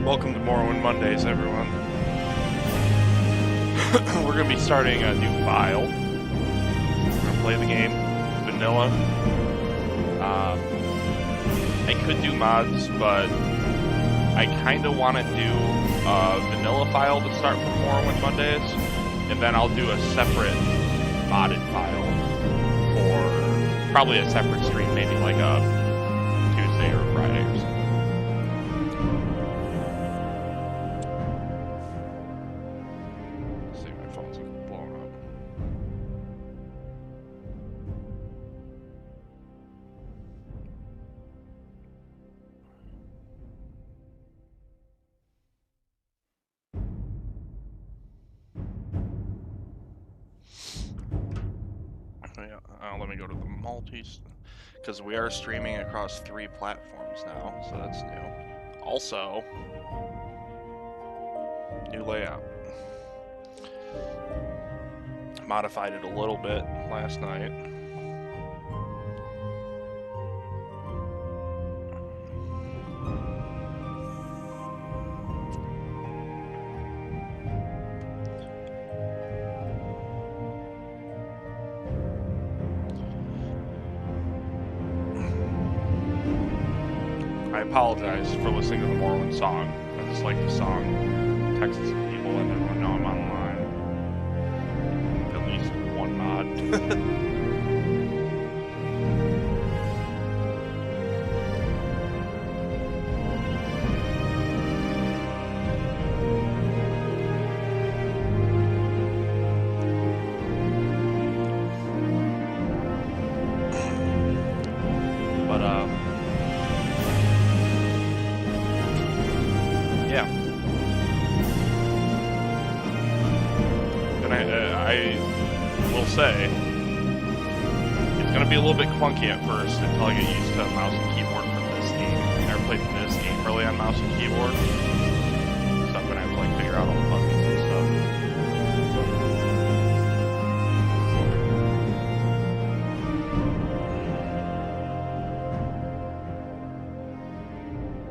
Welcome to Morrowind Mondays, everyone. We're going to be starting a new file. We're going to play the game vanilla. I could do mods, but I kind of want to do a vanilla file to start for Morrowind Mondays, and then I'll do a separate modded file for probably a separate stream, maybe like a Tuesday or Friday or something. Let me go to the multis, because we are streaming across 3 platforms now, so that's new. Also, new layout. Modified it a little bit last night. I apologize for listening to the Morrowind song. I just like the song. Text some people, let everyone know I'm online. At least one mod. Say it's gonna be a little bit clunky at first until I get used to mouse and keyboard from this game. I never played this game really on mouse and keyboard, so I'm gonna have to like figure out all the buttons and stuff.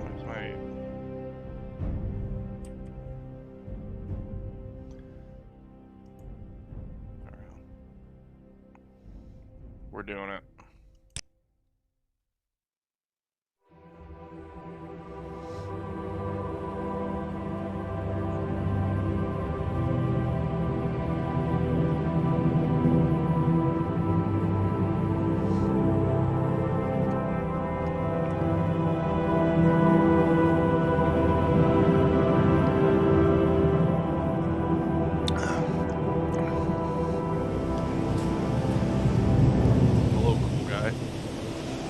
Where's my... We're doing it.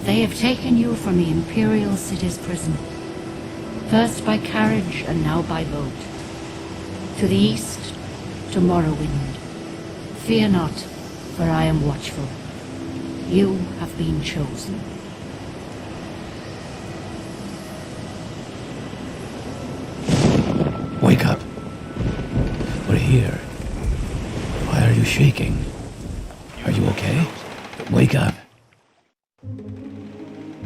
They have taken you from the Imperial City's prison, first by carriage and now by boat. To the east, to Morrowind. Fear not, for I am watchful. You have been chosen. Wake up. We're here. Why are you shaking? Are you okay? Wake up.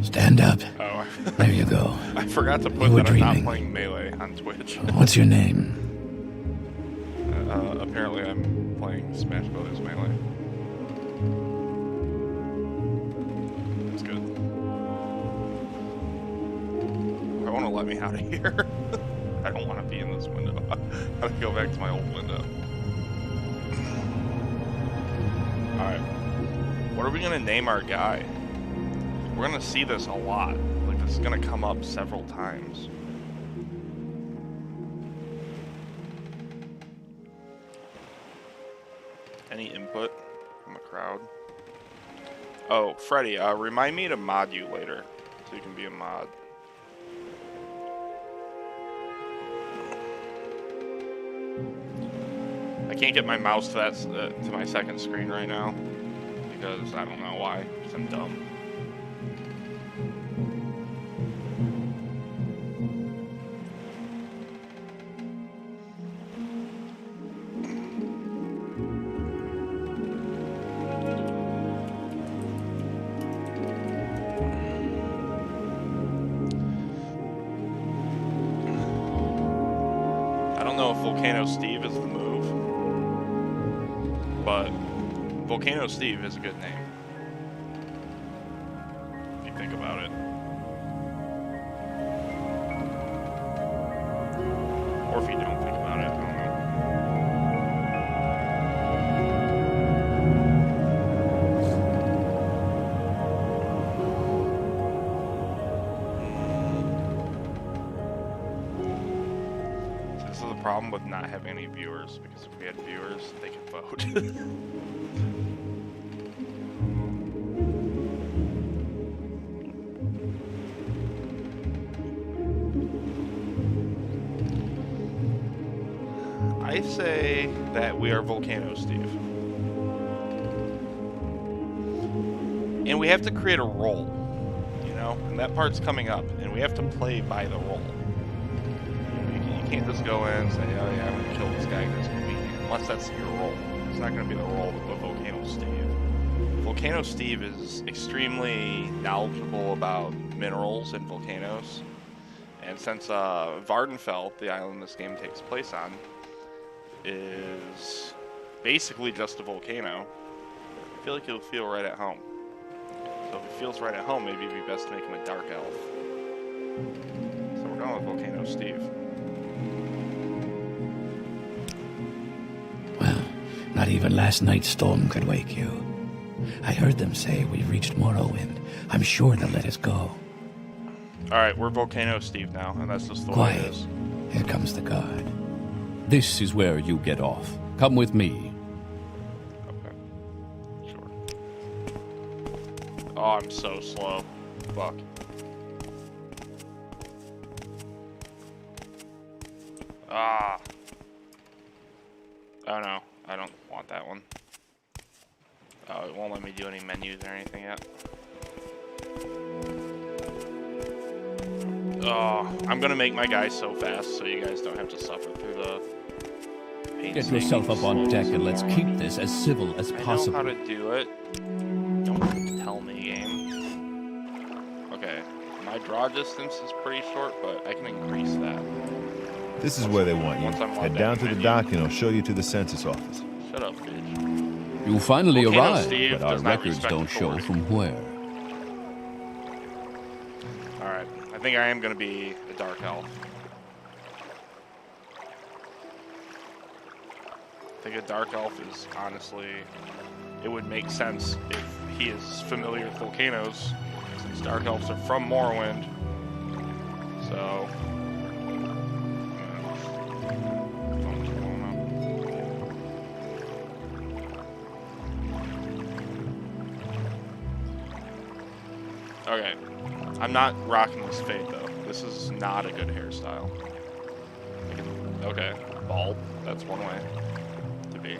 Stand up. Oh, there you go. I forgot to put that I'm not playing Melee on Twitch. What's your name? Apparently I'm playing Smash Bros. Melee. That's good. I want to let me out of here. I don't want to be in this window. I gotta go back to my old window. Alright. What are we gonna name our guy? We're gonna see this a lot. Like, this is gonna come up several times. Any input from the crowd? Oh, Freddy, remind me to mod you later, so you can be a mod. I can't get my mouse to that to my second screen right now, because I don't know why, because I'm dumb. Volcano Steve is the move. But Volcano Steve is a good name. If you think about it. Or if you don't think about it, I don't know. This is the problem with not having any viewers, because if we had viewers, they could vote. I say that we are Volcano Steve. And we have to create a role, you know? And that part's coming up, and we have to play by the role. You can't just go in and say, oh yeah, I'm gonna kill this guy because it's convenient. Unless that's your role. It's not gonna be the role of Volcano Steve. Volcano Steve is extremely knowledgeable about minerals and volcanoes. And since Vardenfell, the island this game takes place on, is basically just a volcano, I feel like he'll feel right at home. So if he feels right at home, maybe it'd be best to make him a dark elf. So we're going with Volcano Steve. Well, not even last night's storm could wake you. I heard them say we've reached Morrowind. I'm sure they'll let us go. Alright, we're Volcano Steve now, and that's just the way Quiet. it is. Here comes the guard. This is where you get off. Come with me. Okay. Sure. Oh, I'm so slow. Fuck. Ah. Oh no, I don't want that one. Oh, it won't let me do any menus or anything yet. Oh, I'm gonna make my guy so fast so you guys don't have to suffer through the Get yourself up on deck and let's keep this as civil as possible. I know how to do it. Don't tell me, game. Okay, my draw distance is pretty short, but I can increase that. This is where they want you. Once I'm on Head that down to the menu. dock and I'll show you to the census office. Shut up, bitch. You finally Volcano arrived, Steve but our does not records respect don't show authority. from where. Alright, I think I am gonna be a dark elf. I think a dark elf is honestly, it would make sense if he is familiar with volcanoes, since dark elves are from Morrowind. So, phone's blowing up. Okay, I'm not rocking this fade though. This is not a good hairstyle. Okay, bald. That's one way to be.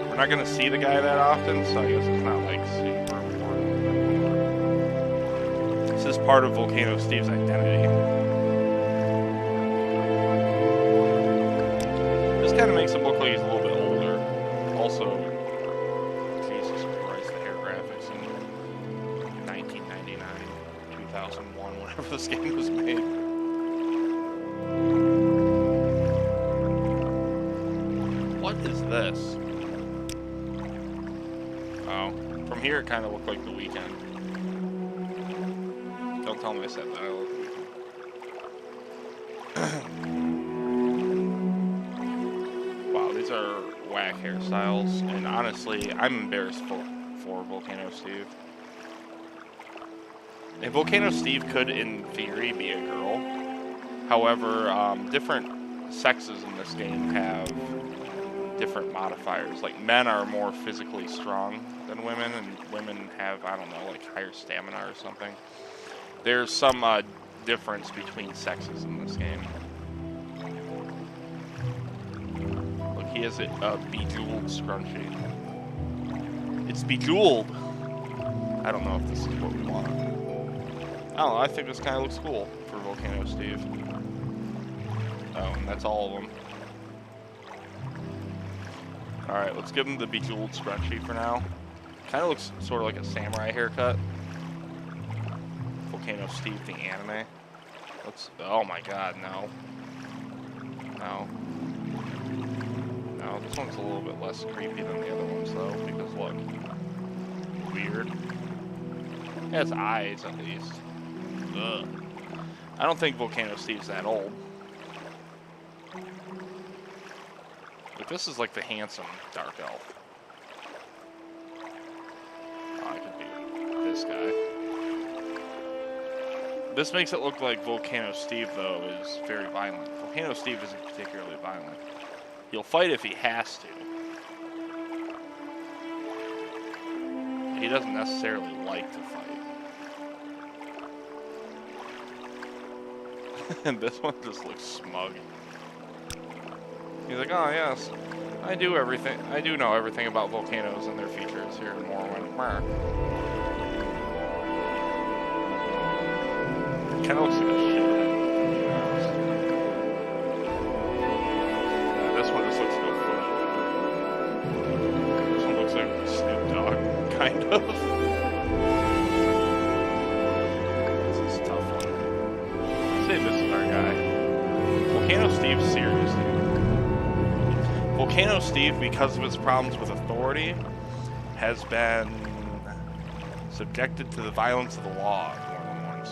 We're not gonna see the guy that often, so I guess it's not like super important. This is part of Volcano Steve's identity. This kind of makes him look like he's a little bit older. Also, Jesus Christ, the hair graphics in 1999, 2001, whenever this game was made. What is this? Oh, from here it kind of looked like The Weeknd. Don't tell me I said that. I love The Weeknd. Wow, these are whack hairstyles, and honestly, I'm embarrassed for Volcano Steve. And Volcano Steve could, in theory, be a girl. However, different sexes in this game have different modifiers. Like, men are more physically strong than women, and women have, I don't know, like higher stamina or something. There's some difference between sexes in this game. Look, he has a bejeweled scrunchie. It's bejeweled! I don't know if this is what we want. I don't know, I think this kind of looks cool for Volcano Steve. Oh, and that's all of them. Alright, let's give him the bejeweled scrunchie for now. Kind of looks sort of like a samurai haircut. Volcano Steve, the anime. Let's. Oh my God, no. No. No, this one's a little bit less creepy than the other ones, though, because look. Weird. It has eyes, at least. Ugh. I don't think Volcano Steve's that old. But this is like the handsome Dark Elf. Oh, I could be this guy. This makes it look like Volcano Steve, though, is very violent. Volcano Steve isn't particularly violent. He'll fight if he has to. He doesn't necessarily like to fight. And this one just looks smug. He's like, oh yes, I do everything. I do know everything about volcanoes and their features here in Morrowind. Kind of looks like a shithead. This one just looks no fun. This one looks like Snoop Dogg, kind of. This is a tough one. I'd say this is our guy. Volcano Steve, seriously. Volcano Steve, because of his problems with authority, has been subjected to the violence of the law more than once.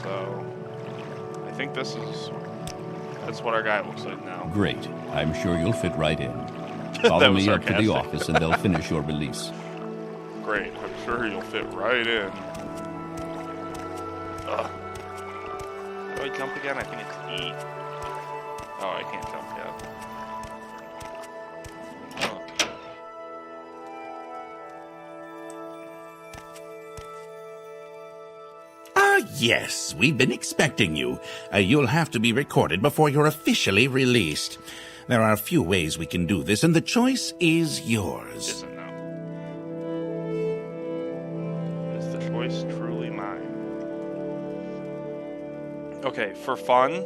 So, I think that's what our guy looks like now. Great. I'm sure you'll fit right in. Follow me up to the sarcastic. office and they'll finish your release. Great, I'm sure you'll fit right in. Ugh. Do I jump again? I think it's E. Oh, I can't jump yet. Oh. Ah, yes, we've been expecting you. You'll have to be recorded before you're officially released. There are a few ways we can do this, and the choice is yours. Isn't now. Is the choice truly mine? Okay, for fun,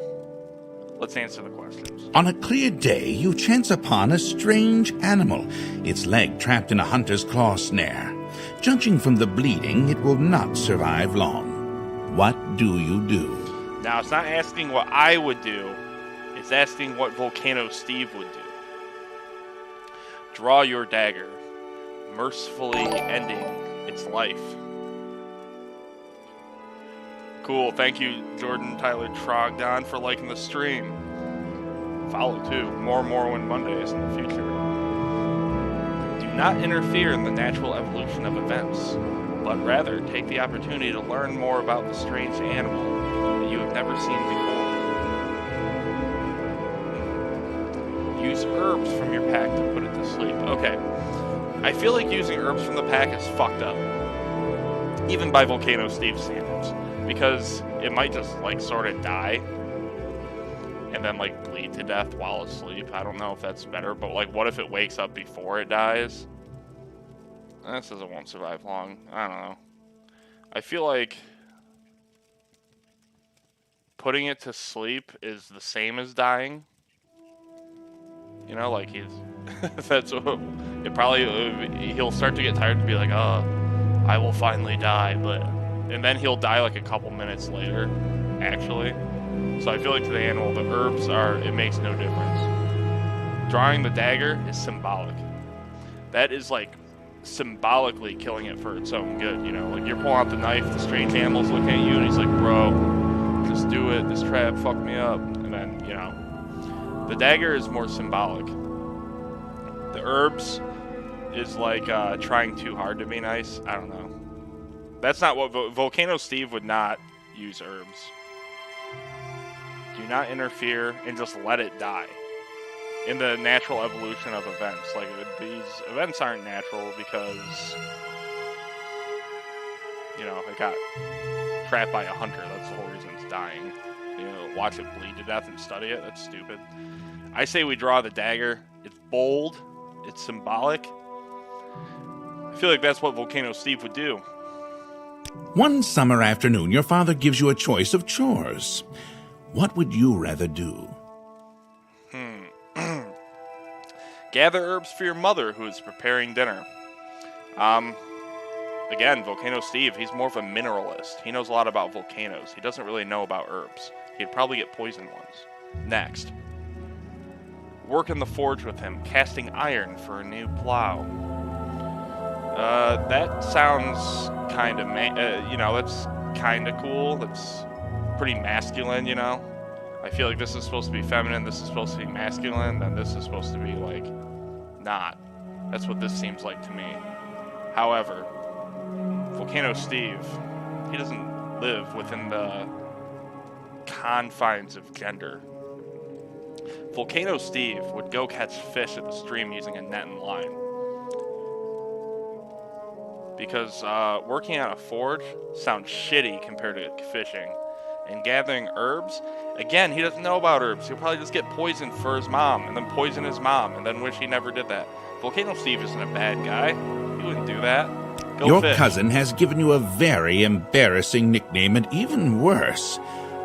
let's answer the questions. On a clear day, you chance upon a strange animal, its leg trapped in a hunter's claw snare. Judging from the bleeding, it will not survive long. What do you do? Now, it's not asking what I would do. It's asking what Volcano Steve would do. Draw your dagger, mercifully ending its life. Cool, thank you, Jordan Tyler Trogdon, for liking the stream. Follow, too, more Morrowind Mondays in the future. Do not interfere in the natural evolution of events, but rather take the opportunity to learn more about the strange animal that you have never seen before. Use herbs from your pack to put it to sleep. Okay. I feel like using herbs from the pack is fucked up. Even by Volcano Steve's standards. Because it might just, like, sort of die. And then, like, bleed to death while asleep. I don't know if that's better, but, like, what if it wakes up before it dies? That says it won't survive long. I don't know. I feel like putting it to sleep is the same as dying. You know, like that's what it probably, he'll start to get tired and be like, oh, I will finally die, and then he'll die like a couple minutes later, actually. So I feel like to the animal, the herbs it makes no difference. Drawing the dagger is symbolic. That is like symbolically killing it for its own good, you know? Like you're pulling out the knife, the strange animal's looking at you, and he's like, bro, just do it, this trap fucked me up. And then, you know. The dagger is more symbolic. The herbs is like trying too hard to be nice. I don't know. That's not what Volcano Steve would not use herbs. Do not interfere and just let it die. In the natural evolution of events. Like, these events aren't natural because, you know, it got trapped by a hunter. That's the whole reason it's dying. You know, watch it bleed to death and study it. That's stupid. I say we draw the dagger. It's bold. It's symbolic. I feel like that's what Volcano Steve would do. One summer afternoon, your father gives you a choice of chores. What would you rather do? Gather herbs for your mother who is preparing dinner. again, Volcano Steve, he's more of a mineralist. He knows a lot about volcanoes. He doesn't really know about herbs. He'd probably get poisoned ones. Next. Work in the forge with him, casting iron for a new plow. That sounds kind of, that's kind of cool. That's pretty masculine, you know? I feel like this is supposed to be feminine, this is supposed to be masculine, then this is supposed to be, like, not. That's what this seems like to me. However, Volcano Steve, he doesn't live within the confines of gender. Volcano Steve would go catch fish at the stream using a net and line. Because working on a forge sounds shitty compared to fishing. And gathering herbs, again, he doesn't know about herbs. He'll probably just get poisoned for his mom, and then poison his mom, and then wish he never did that. Volcano Steve isn't a bad guy. He wouldn't do that. Go Your fish. cousin has given you a very embarrassing nickname, and even worse,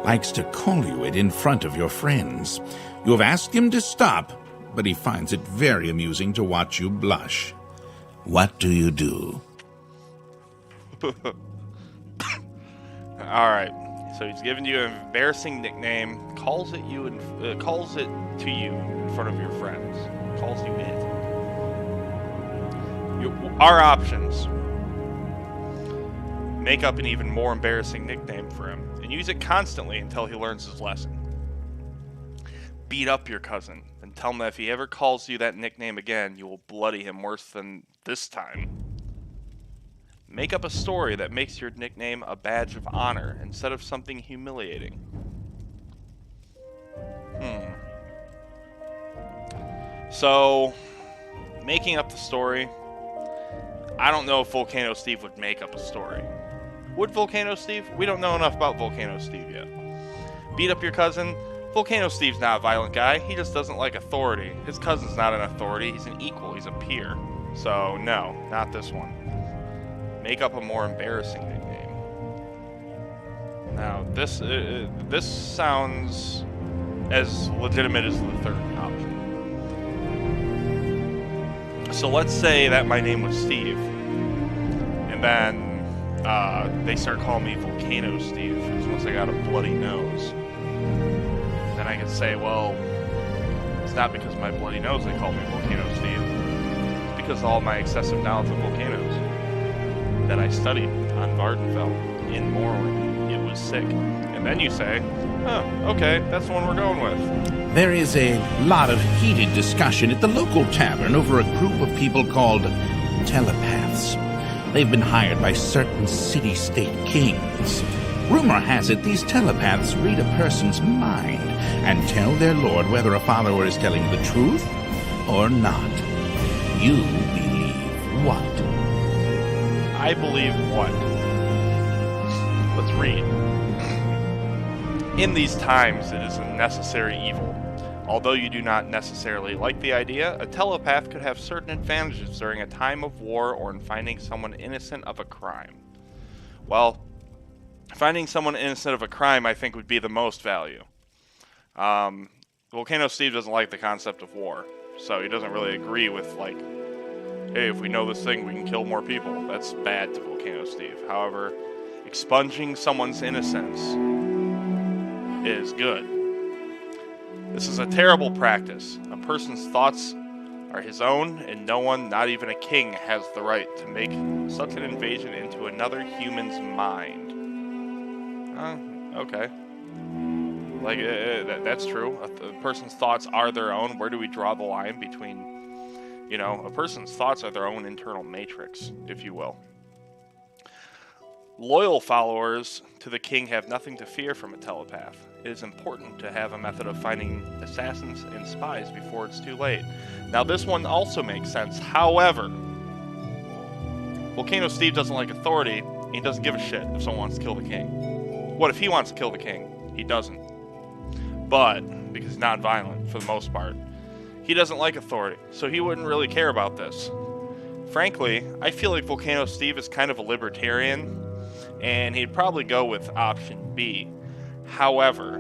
likes to call you it in front of your friends. You have asked him to stop, but he finds it very amusing to watch you blush. What do you do? Alright, so he's given you an embarrassing nickname, calls it to you in front of your friends. Calls you it. Our options. Make up an even more embarrassing nickname for him, and use it constantly until he learns his lesson. Beat up your cousin, and tell him that if he ever calls you that nickname again, you will bloody him worse than this time. Make up a story that makes your nickname a badge of honor instead of something humiliating. So, making up the story, I don't know if Volcano Steve would make up a story. Would Volcano Steve? We don't know enough about Volcano Steve yet. Beat up your cousin? Volcano Steve's not a violent guy. He just doesn't like authority. His cousin's not an authority. He's an equal. He's a peer. So, no, not this one. Make up a more embarrassing nickname. Now, this sounds as legitimate as the third option. So let's say that my name was Steve, and then they start calling me Volcano Steve once I got a bloody nose. Then I could say, well, it's not because of my bloody nose they call me Volcano Steve. It's because of all my excessive knowledge of volcanoes that I studied on Vardenfell in Morrowind. It was sick. And then you say, oh, okay, that's the one we're going with. There is a lot of heated discussion at the local tavern over a group of people called telepaths. They've been hired by certain city-state kings. Rumor has it these telepaths read a person's mind and tell their lord whether a follower is telling the truth or not. You believe what? I believe what? Let's read. In these times, it is a necessary evil. Although you do not necessarily like the idea, a telepath could have certain advantages during a time of war or in finding someone innocent of a crime. Well, finding someone innocent of a crime, I think, would be the most value. Volcano Steve doesn't like the concept of war, so he doesn't really agree with, like, hey, if we know this thing, we can kill more people. That's bad to Volcano Steve. However, expunging someone's innocence is good. This is a terrible practice. A person's thoughts are his own, and no one, not even a king, has the right to make such an invasion into another human's mind. Okay. Like, that's true. A person's thoughts are their own. Where do we draw the line between, a person's thoughts are their own internal matrix, if you will. Loyal followers to the king have nothing to fear from a telepath. It is important to have a method of finding assassins and spies before it's too late. Now, this one also makes sense. However, Volcano Steve doesn't like authority, and he doesn't give a shit if someone wants to kill the king. What if he wants to kill the king? He doesn't. But, because he's not violent for the most part, he doesn't like authority, so he wouldn't really care about this. Frankly, I feel like Volcano Steve is kind of a libertarian, and he'd probably go with option B. However,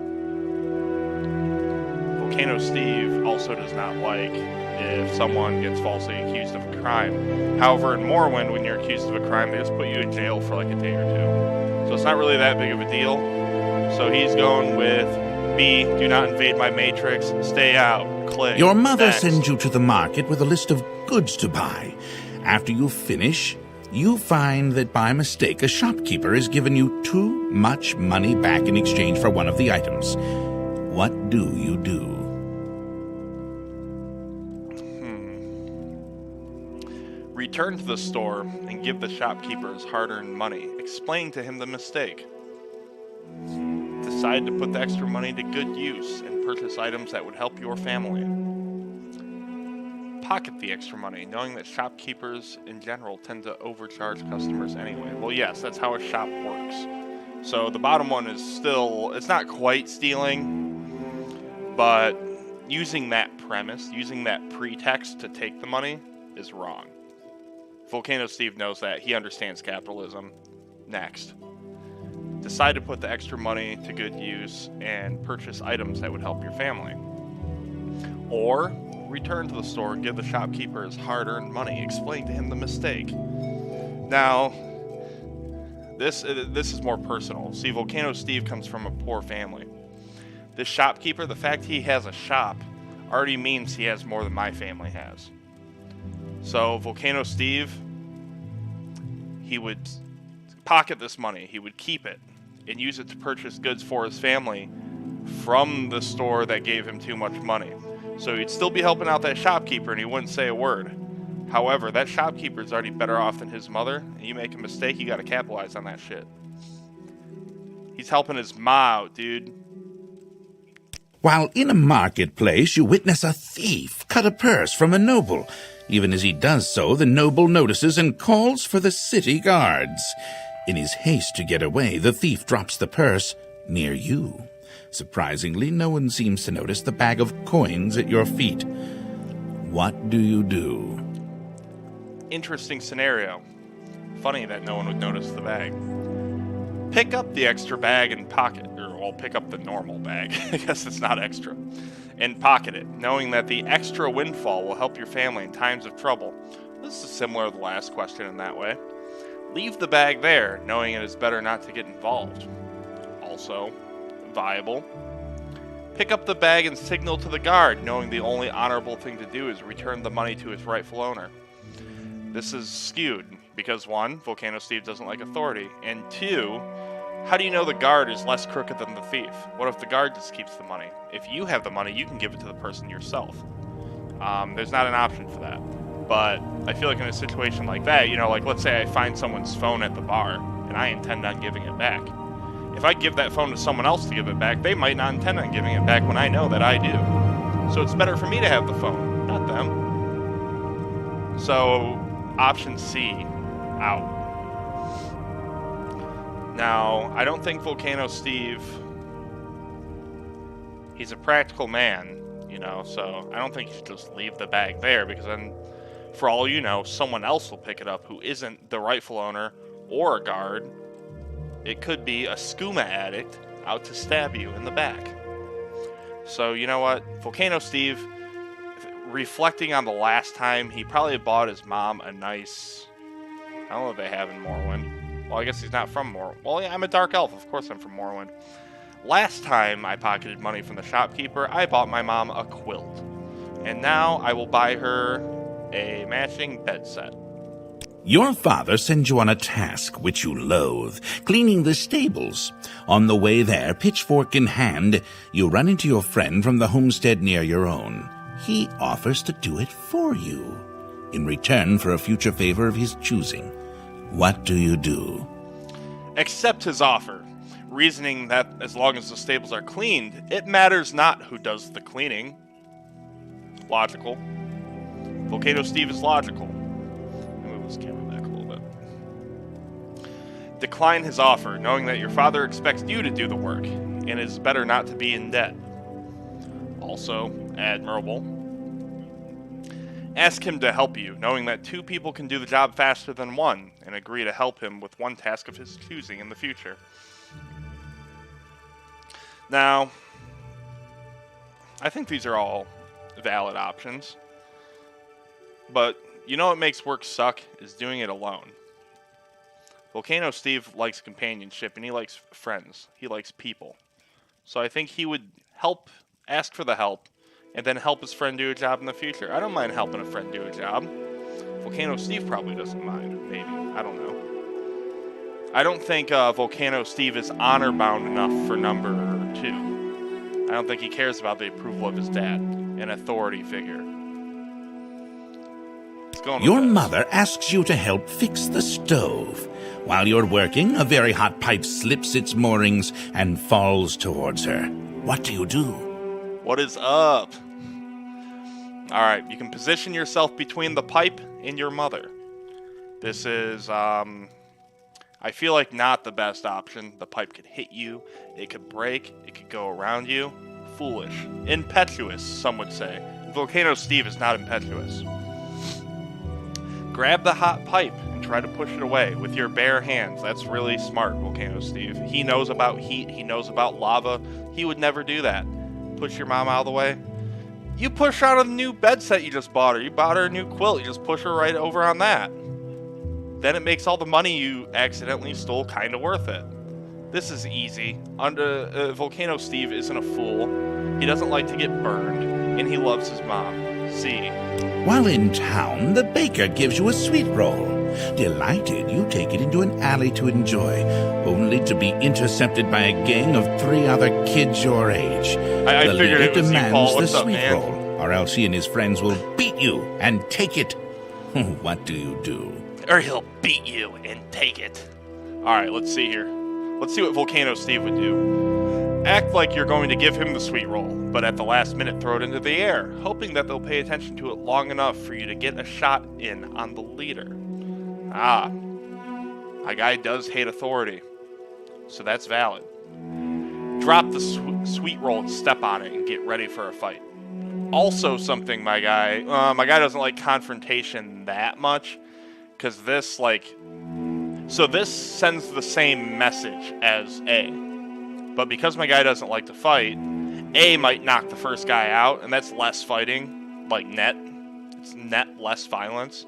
Volcano Steve also does not like if someone gets falsely accused of a crime. However, in Morrowind, when you're accused of a crime, they just put you in jail for like a day or two. So it's not really that big of a deal. So he's going with B, do not invade my matrix, stay out, click. Your mother next. sends you to the market with a list of goods to buy. After you finish, you find that by mistake a shopkeeper has given you too much money back in exchange for one of the items. What do you do? Return to the store and give the shopkeeper his hard-earned money. Explain to him the mistake. Decide to put the extra money to good use and purchase items that would help your family. Pocket the extra money, knowing that shopkeepers in general tend to overcharge customers anyway. Well, yes, that's how a shop works. So the bottom one is still, it's not quite stealing, but using that premise, using that pretext to take the money is wrong. Volcano Steve knows that. He understands capitalism. Next. Decide to put the extra money to good use and purchase items that would help your family. Or return to the store and give the shopkeeper his hard-earned money. Explain to him the mistake. Now, this is more personal. See, Volcano Steve comes from a poor family. This shopkeeper, the fact he has a shop, already means he has more than my family has. So, Volcano Steve, he would pocket this money. He would keep it and use it to purchase goods for his family from the store that gave him too much money. So he'd still be helping out that shopkeeper and he wouldn't say a word. However, that shopkeeper's already better off than his mother, and you make a mistake, you gotta capitalize on that shit. He's helping his ma out, dude. While in a marketplace, you witness a thief cut a purse from a noble. Even as he does so, the noble notices and calls for the city guards. In his haste to get away, the thief drops the purse near you. Surprisingly, no one seems to notice the bag of coins at your feet. What do you do? Interesting scenario. Funny that no one would notice the bag. Pick up the extra bag and pocket, or well, pick up the normal bag. I guess it's not extra. And pocket it, knowing that the extra windfall will help your family in times of trouble. This is similar to the last question in that way. Leave the bag there, knowing it is better not to get involved. Also, viable. Pick up the bag and signal to the guard, knowing the only honorable thing to do is return the money to its rightful owner. This is skewed, because 1, Volcano Steve doesn't like authority, and 2, how do you know the guard is less crooked than the thief? What if the guard just keeps the money? If you have the money, you can give it to the person yourself. There's not an option for that. But I feel like in a situation like that, you know, like let's say I find someone's phone at the bar, and I intend on giving it back. If I give that phone to someone else to give it back, they might not intend on giving it back when I know that I do. So it's better for me to have the phone, not them. So, option C, out. Now, I don't think Volcano Steve, he's a practical man, you know, so I don't think you should just leave the bag there, because then, for all you know, someone else will pick it up who isn't the rightful owner or a guard. It could be a skooma addict out to stab you in the back. So, you know what? Volcano Steve, reflecting on the last time, he probably bought his mom a nice... I don't know what they have in Morrowind. Well, I guess he's not from Morrowind. Well, yeah, I'm a dark elf. Of course I'm from Morrowind. Last time I pocketed money from the shopkeeper, I bought my mom a quilt. And now I will buy her a matching bed set. Your father sends you on a task which you loathe, cleaning the stables. On the way there, pitchfork in hand, you run into your friend from the homestead near your own. He offers to do it for you, in return for a future favor of his choosing. What do you do? Accept his offer, reasoning that as long as the stables are cleaned, it matters not who does the cleaning. Logical. Volcano Steve is logical. This camera back a little bit. Decline his offer, knowing that your father expects you to do the work, and it is better not to be in debt. Also, admirable. Ask him to help you, knowing that 2 people can do the job faster than 1, and agree to help him with one task of his choosing in the future. Now, I think these are all valid options. But you know what makes work suck is doing it alone. Volcano Steve likes companionship and he likes friends. He likes people. So I think he would ask for the help, and then help his friend do a job in the future. I don't mind helping a friend do a job. Volcano Steve probably doesn't mind. Maybe. I don't know. I don't think Volcano Steve is honor-bound enough for number 2. I don't think he cares about the approval of his dad, an authority figure. Your mother asks you to help fix the stove. While you're working, a very hot pipe slips its moorings and falls towards her. What do you do? What is up? Alright, you can position yourself between the pipe and your mother. This is, I feel like not the best option. The pipe could hit you, it could break, it could go around you. Foolish. Impetuous, some would say. Volcano Steve is not impetuous. Grab the hot pipe and try to push it away with your bare hands. That's really smart, Volcano Steve. He knows about heat, he knows about lava. He would never do that. Push your mom out of the way. You push out a new bed set you just bought her. You bought her a new quilt. You just push her right over on that. Then it makes all the money you accidentally stole kind of worth it. This is easy. Volcano Steve isn't a fool. He doesn't like to get burned, and he loves his mom. See. While in town, the baker gives you a sweet roll. Delighted, you take it into an alley to enjoy, only to be intercepted by a gang of 3 other kids your age. I the figured leader it was you, demands Paul. the What's up, sweet man? roll, or else he and his friends will beat you and take it. What do you do? Or he'll beat you and take it. Alright, let's see here. Let's see what Volcano Steve would do. Act like you're going to give him the sweet roll, but at the last minute throw it into the air, hoping that they'll pay attention to it long enough for you to get a shot in on the leader. Ah, my guy does hate authority, so that's valid. Drop the sweet roll and step on it and get ready for a fight. Also something my guy doesn't like confrontation that much, because this, so this sends the same message as A. But because my guy doesn't like to fight, A might knock the first guy out, and that's less fighting, like net. It's net less violence.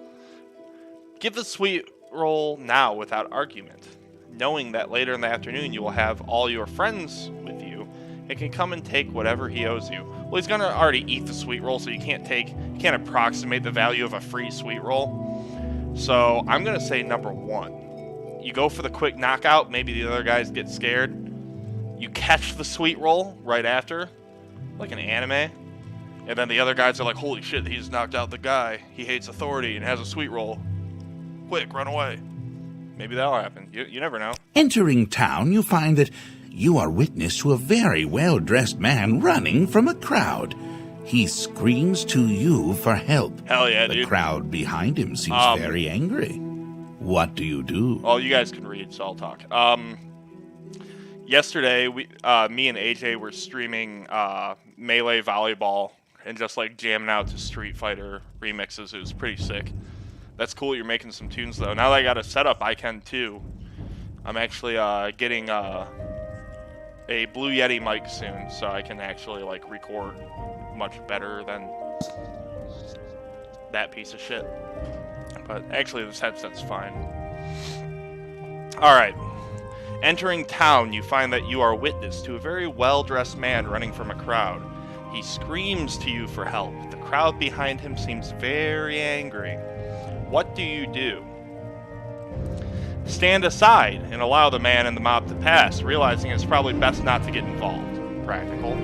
Give the sweet roll now without argument, knowing that later in the afternoon you will have all your friends with you and can come and take whatever he owes you. Well, he's gonna already eat the sweet roll, so you can't approximate the value of a free sweet roll. So I'm gonna say number 1. You go for the quick knockout, maybe the other guys get scared. You catch the sweet roll right after, like an anime, and then the other guys are like, holy shit, he's knocked out the guy. He hates authority and has a sweet roll. Quick, run away. Maybe that'll happen. You never know. Entering town, you find that you are witness to a very well-dressed man running from a crowd. He screams to you for help. Hell yeah, the dude. The crowd behind him seems very angry. What do you do? Well, you guys can read, so I'll talk. Yesterday, me and AJ were streaming Melee Volleyball and just jamming out to Street Fighter remixes. It was pretty sick. That's cool. You're making some tunes though. Now that I got a setup, I can too. I'm actually getting a Blue Yeti mic soon, so I can actually record much better than that piece of shit. But actually, this headset's fine. All right. Entering town, you find that you are witness to a very well-dressed man running from a crowd. He screams to you for help. The crowd behind him seems very angry. What do you do? Stand aside and allow the man and the mob to pass, realizing it's probably best not to get involved. Practical.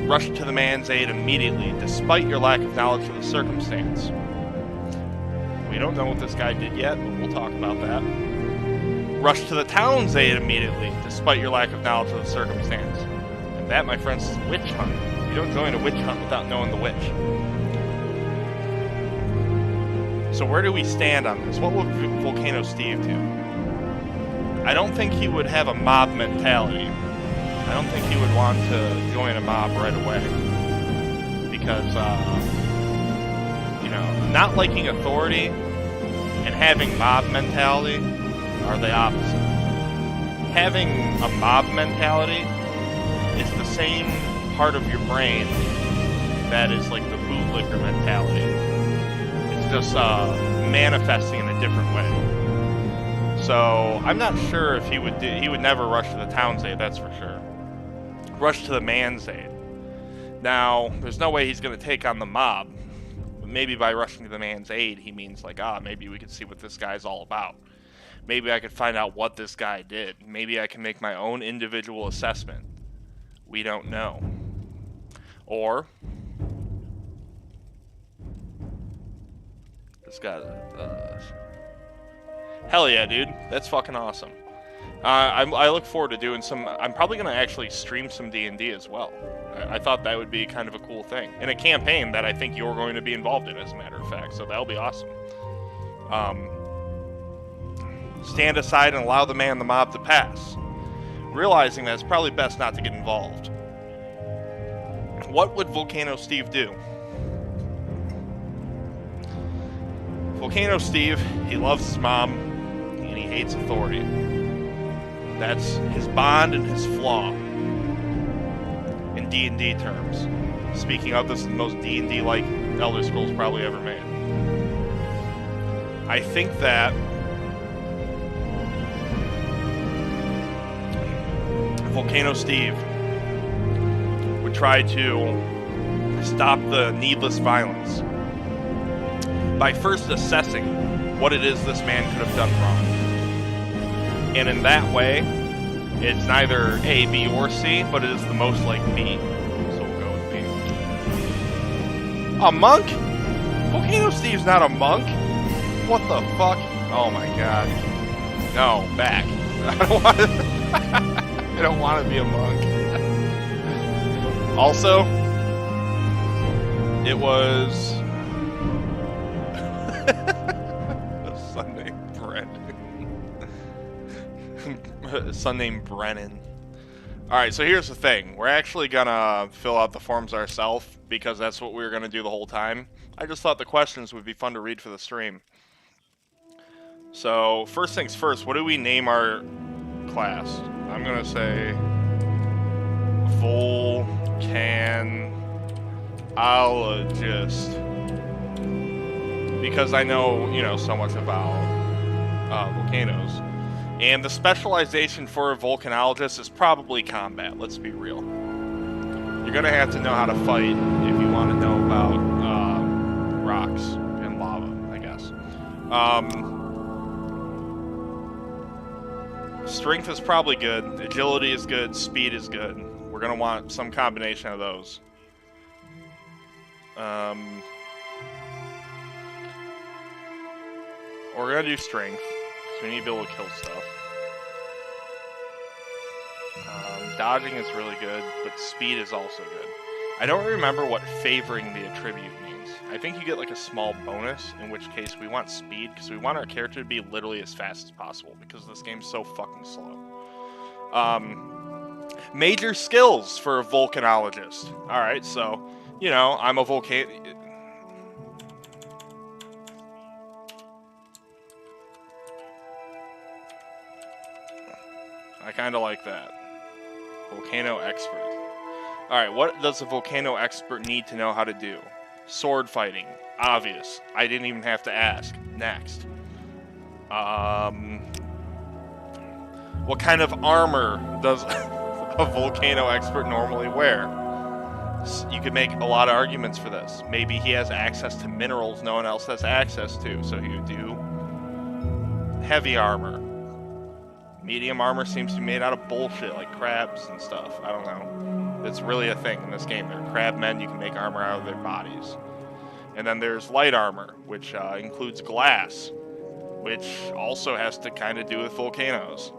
Rush to the man's aid immediately, despite your lack of knowledge of the circumstance. We don't know what this guy did yet, but we'll talk about that. Rush to the town's aid immediately, despite your lack of knowledge of the circumstance. And that, my friends, is witch hunt. You don't join a witch hunt without knowing the witch. So where do we stand on this? What would Volcano Steve do? I don't think he would have a mob mentality. I don't think he would want to join a mob right away. Because, not liking authority and having mob mentality are the opposite. Having a mob mentality is the same part of your brain that is like the bootlicker mentality. It's just manifesting in a different way. So I'm not sure if he would never rush to the town's aid, that's for sure. Rush to the man's aid. Now, there's no way he's going to take on the mob. Maybe by rushing to the man's aid, he means like, maybe we could see what this guy's all about. Maybe I could find out what this guy did. Maybe I can make my own individual assessment. We don't know. Or this guy. Hell yeah, dude. That's fucking awesome. I look forward to doing some. I'm probably gonna actually stream some D&D as well. I thought that would be kind of a cool thing in a campaign that I think you're going to be involved in, as a matter of fact. So that'll be awesome. Stand aside and allow the man, the mob, to pass, realizing that it's probably best not to get involved. What would Volcano Steve do? Volcano Steve, he loves his mom, and he hates authority. That's his bond and his flaw. In D&D terms. Speaking of, this is the most D&D-like Elder Scrolls probably ever made. I think that Volcano Steve would try to stop the needless violence by first assessing what it is this man could have done wrong. And in that way, it's neither A, B, or C, but it is the most like B. So we'll go with B. A monk? Volcano Steve's not a monk. What the fuck? Oh my god. No, back. I don't want to be a monk. Also, it was a son named Brennan. Son named Brennan. Alright, so here's the thing. We're actually gonna fill out the forms ourselves because that's what we were gonna do the whole time. I just thought the questions would be fun to read for the stream. So, first things first, what do we name our class? I'm gonna say Volcanologist, because I know, so much about volcanoes. And the specialization for a volcanologist is probably combat, let's be real. You're gonna have to know how to fight if you want to know about rocks and lava, I guess. Strength is probably good, agility is good, speed is good. We're going to want some combination of those. We're going to do strength, because we need to be able to kill stuff. Dodging is really good, but speed is also good. I don't remember what favoring the attribute means. I think you get like a small bonus, in which case we want speed, because we want our character to be literally as fast as possible, because this game's so fucking slow. Major skills for a volcanologist. Alright, so, I'm a I kinda like that. Volcano expert. Alright, what does a volcano expert need to know how to do? Sword fighting. Obvious. I didn't even have to ask. Next. What kind of armor does a volcano expert normally wear? You could make a lot of arguments for this. Maybe he has access to minerals no one else has access to, so he would do heavy armor. Medium armor seems to be made out of bullshit, like crabs and stuff. I don't know. It's really a thing in this game. There are crab men, you can make armor out of their bodies. And then there's light armor, which includes glass, which also has to kind of do with volcanoes.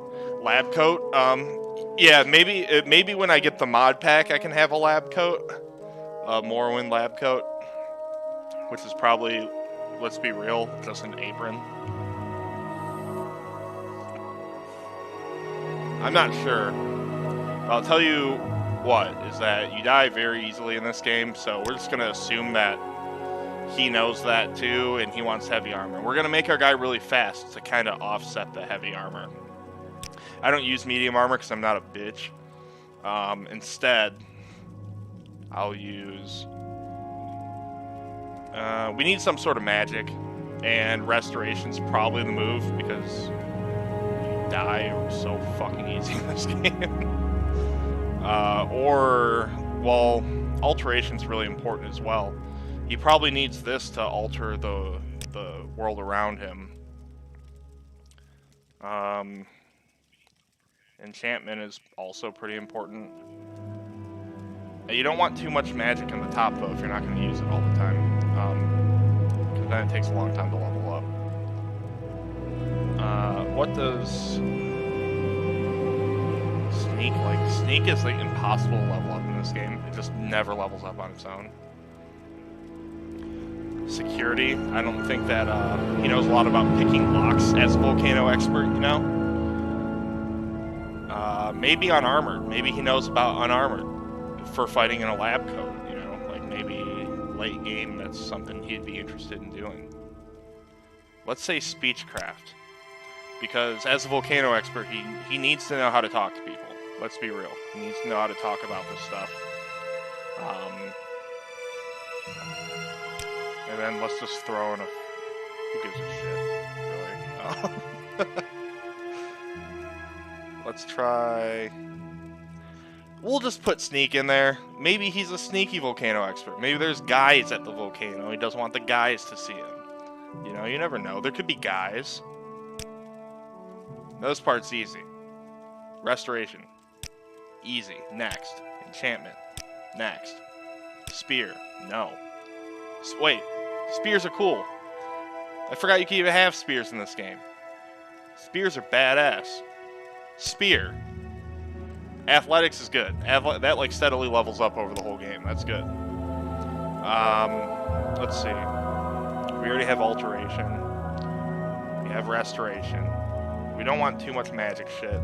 Lab coat, yeah, maybe when I get the mod pack I can have a lab coat. A Morrowind lab coat, which is probably, let's be real, just an apron. I'm not sure. I'll tell you what, is that you die very easily in this game, so we're just going to assume that he knows that too, and he wants heavy armor. We're going to make our guy really fast to kind of offset the heavy armor. I don't use medium armor because I'm not a bitch. Instead, I'll use We need some sort of magic, and restoration's probably the move because you die so fucking easy in this game. Well, alteration's really important as well. He probably needs this to alter the world around him. Enchantment is also pretty important. You don't want too much magic in the top, though, if you're not going to use it all the time. Because then it takes a long time to level up. What does Sneak like? Sneak is like impossible to level up in this game. It just never levels up on its own. Security, I don't think that he knows a lot about picking locks as a Volcano expert, you know? Maybe unarmored. Maybe he knows about unarmored for fighting in a lab coat, you know? Like maybe late game, that's something he'd be interested in doing. Let's say speechcraft. Because as a Volcano expert, he needs to know how to talk to people. Let's be real. He needs to know how to talk about this stuff. And then let's just throw in a... Who gives a shit, really? Let's try... We'll just put Sneak in there. Maybe he's a sneaky Volcano expert. Maybe there's guys at the Volcano. He doesn't want the guys to see him. You know, you never know. There could be guys. This part's easy. Restoration. Easy. Next. Enchantment. Next. Spear. No. Wait. Spears are cool. I forgot you can even have spears in this game. Spears are badass. Spear. Athletics is good. That like steadily levels up over the whole game. That's good. Let's see. We already have alteration. We have restoration. We don't want too much magic shit.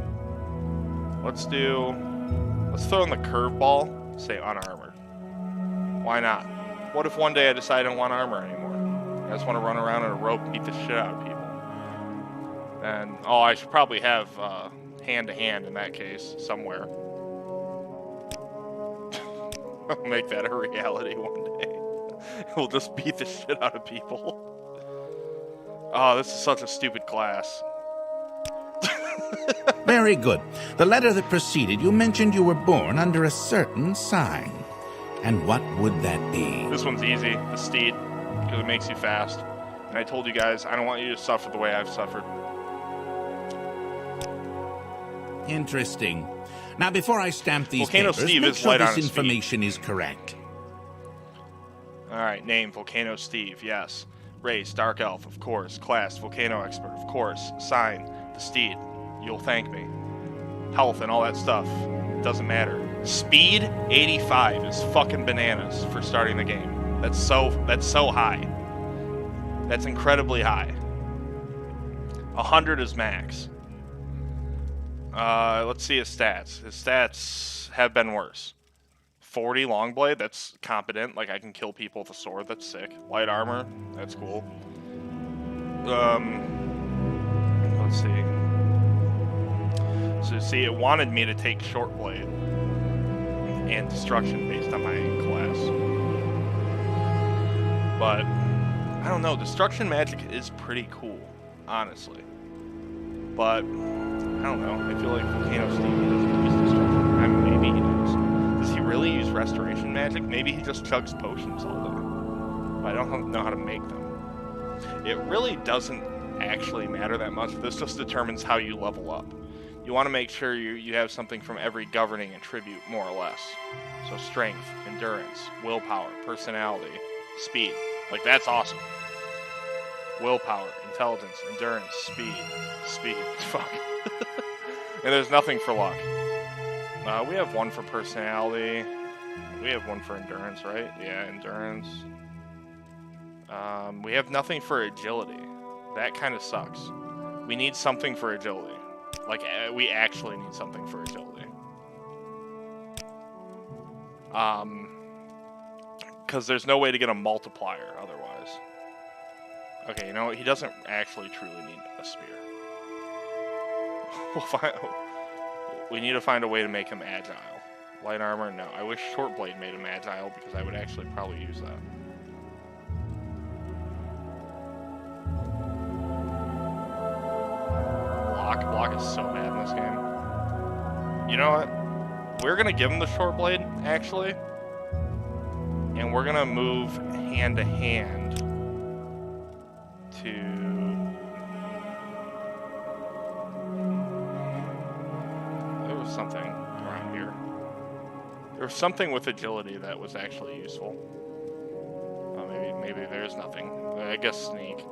Let's throw in the curveball, say unarmored. Why not? What if one day I decide I don't want armor anymore? I just want to run around on a rope and beat the shit out of people. And, I should probably have hand-to-hand in that case, somewhere. I'll make that a reality one day. We'll just beat the shit out of people. Oh, this is such a stupid class. Very good. The letter that preceded you mentioned you were born under a certain sign. And what would that be? This one's easy. The steed. Because it makes you fast. And I told you guys, I don't want you to suffer the way I've suffered. Interesting. Now, before I stamp these Volcano papers, Steve make is sure light on this his feet. information is correct. Alright, name, Volcano Steve, yes. Race, Dark Elf, of course. Class, Volcano Expert, of course. Sign, the steed. You'll thank me. Health and all that stuff. Doesn't matter. Speed, 85 is fucking bananas for starting the game. That's so high. That's incredibly high. 100 is max. Let's see his stats. His stats have been worse. 40 Longblade, that's competent. Like, I can kill people with a sword, that's sick. Light armor, that's cool. Let's see. So, see, it wanted me to take Short Blade and Destruction based on my class. But, I don't know, Destruction magic is pretty cool, honestly. But, I don't know, I feel like Volcano Steve doesn't use Destruction. I mean, maybe he does. Does he really use Restoration magic? Maybe he just chugs potions all day. But I don't know how to make them. It really doesn't actually matter that much. This just determines how you level up. You want to make sure you have something from every governing attribute, more or less. So strength, endurance, willpower, personality, speed. Like, that's awesome. Willpower, intelligence, endurance, speed. Fuck. And there's nothing for luck. We have one for personality. We have one for endurance, right? Yeah, endurance. We have nothing for agility. That kind of sucks. We need something for agility. Like, we actually need something for agility. Because there's no way to get a multiplier otherwise. Okay, you know what? He doesn't actually truly need a spear. We need to find a way to make him agile. Light armor? No. I wish Short Blade made him agile because I would actually probably use that. block is so bad in this game. You know what? We're gonna give him the short blade, actually. And we're gonna move hand to hand to... There was something around here. There was something with agility that was actually useful. Oh, maybe there's nothing. I guess sneak.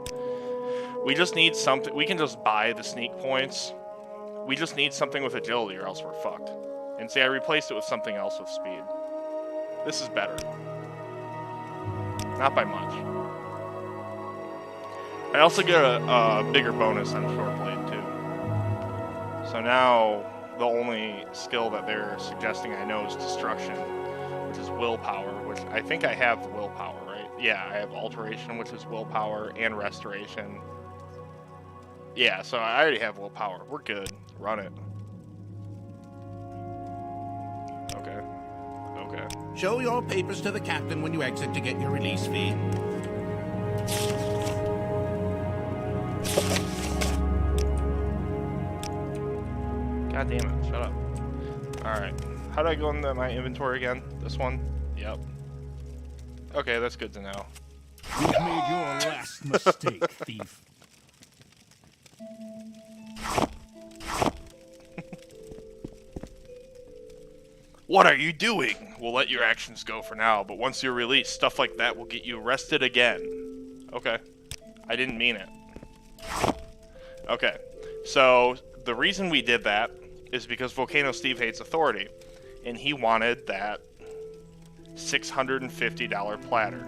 We just need something. We can just buy the sneak points. We just need something with agility or else we're fucked. And see, I replaced it with something else with speed. This is better. Not by much. I also get a bigger bonus on short blade too. So now the only skill that they're suggesting I know is destruction, which is willpower, which I think I have willpower, right? Yeah, I have alteration, which is willpower, and restoration. Yeah, so I already have willpower. We're good. Run it. Okay. Okay. Show your papers to the captain when you exit to get your release fee. God damn it, shut up. Alright. How do I go into my inventory again? This one? Yep. Okay, that's good to know. You've made your last mistake, thief. What are you doing? We'll let your actions go for now, but once you're released, stuff like that will get you arrested again. Okay. I didn't mean it. Okay. So, the reason we did that is because Volcano Steve hates authority, and he wanted that $650 platter.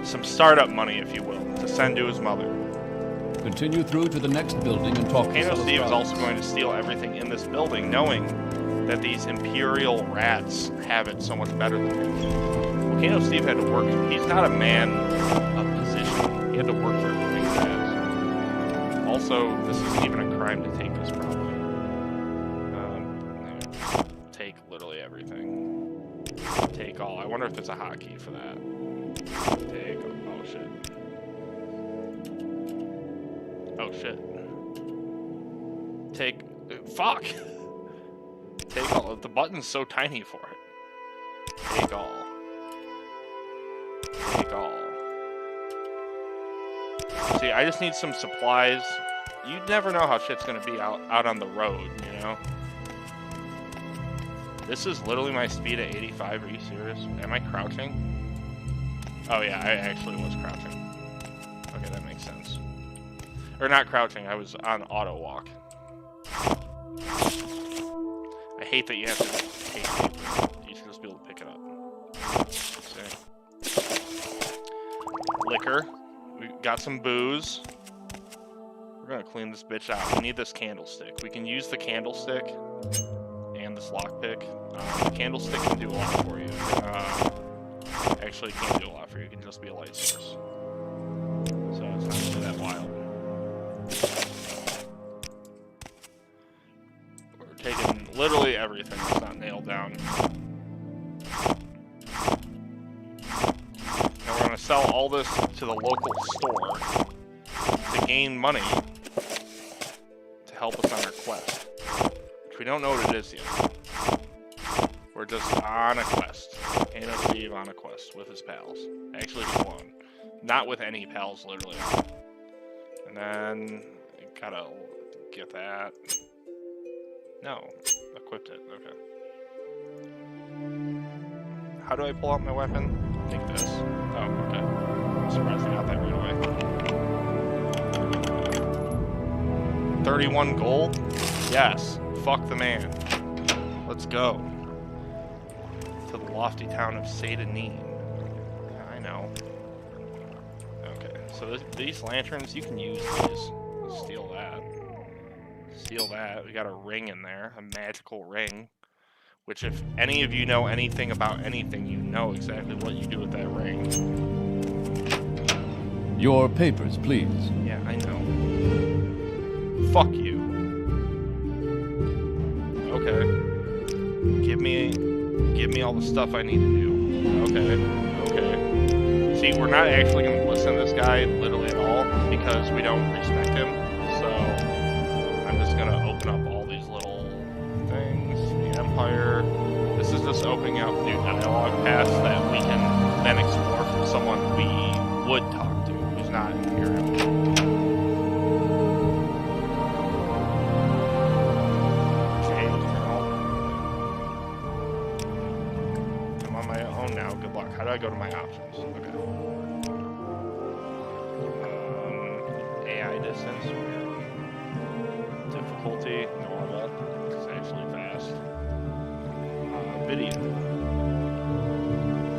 Some startup money, if you will, to send to his mother. Continue through to the next building and talk to Volcano Steve is Salazar. also going to steal everything in this building, knowing that these Imperial rats have it so much better than him. Volcano Steve had to work. He's not a man of position. He had to work for everything he has. Also, this isn't even a crime to take this, probably. Take literally everything. Take all. I wonder if there's a hotkey for that. Take. Oh shit. Oh shit. Take. Fuck! Take all. The button's so tiny for it. Take all. Take all. See, I just need some supplies. You never know how shit's gonna be out on the road, you know? This is literally my speed at 85. Are you serious? Am I crouching? Oh yeah, I actually was crouching. Okay, that makes sense. Or not crouching, I was on auto walk. I hate that you have to take it. You should just be able to pick it up. See? Liquor. We got some booze. We're gonna clean this bitch out. We need this candlestick. We can use the candlestick and this lockpick. The candlestick can do a lot for you. Actually, it can't do a lot for you. It can just be a light source. So it's not really that wild. We're taking literally everything that's not nailed down. And we're gonna sell all this to the local store to gain money to help us on our quest. Which we don't know what it is yet. We're just on a quest. Volcano Steve on a quest with his pals. Actually, he's alone. Not with any pals, literally. And then, gotta get that. No, equipped it, okay. How do I pull out my weapon? I think this. Oh, okay. I'm surprised I got that right away. 31 gold? Yes. Fuck the man. Let's go. To the lofty town of Satanine. Yeah, I know. Okay, so these lanterns, you can use these. Steal that. Steal that. We got a ring in there, a magical ring. Which, if any of you know anything about anything, you know exactly what you do with that ring. Your papers, please. Yeah, I know. Fuck you. Okay. Give me all the stuff I need to do. Okay. See, we're not actually going to listen to this guy literally at all because we don't respect him. So, gonna open up all these little things. The Empire. This is just opening up new dialogue paths that we can then explore from someone we would talk to, who's not Imperial. I'm on my own now. Good luck. How do I go to my options? Okay. AI distance. Difficulty, normal. It's actually fast. Video.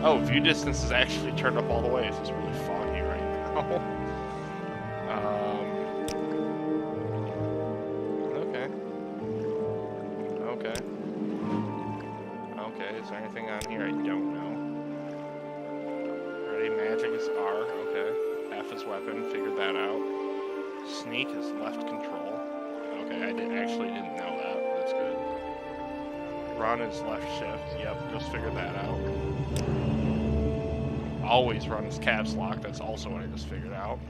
Oh, view distance is actually turned up all the way. It's just really foggy right now. Okay. Okay. Okay, is there anything on here I don't know? Ready? Magic is R. Okay. F is weapon. Figured that out. Sneak is left control. Okay, I actually didn't know that. That's good. Run is left shift. Yep, just figured that out. Always run is caps lock. That's also what I just figured out.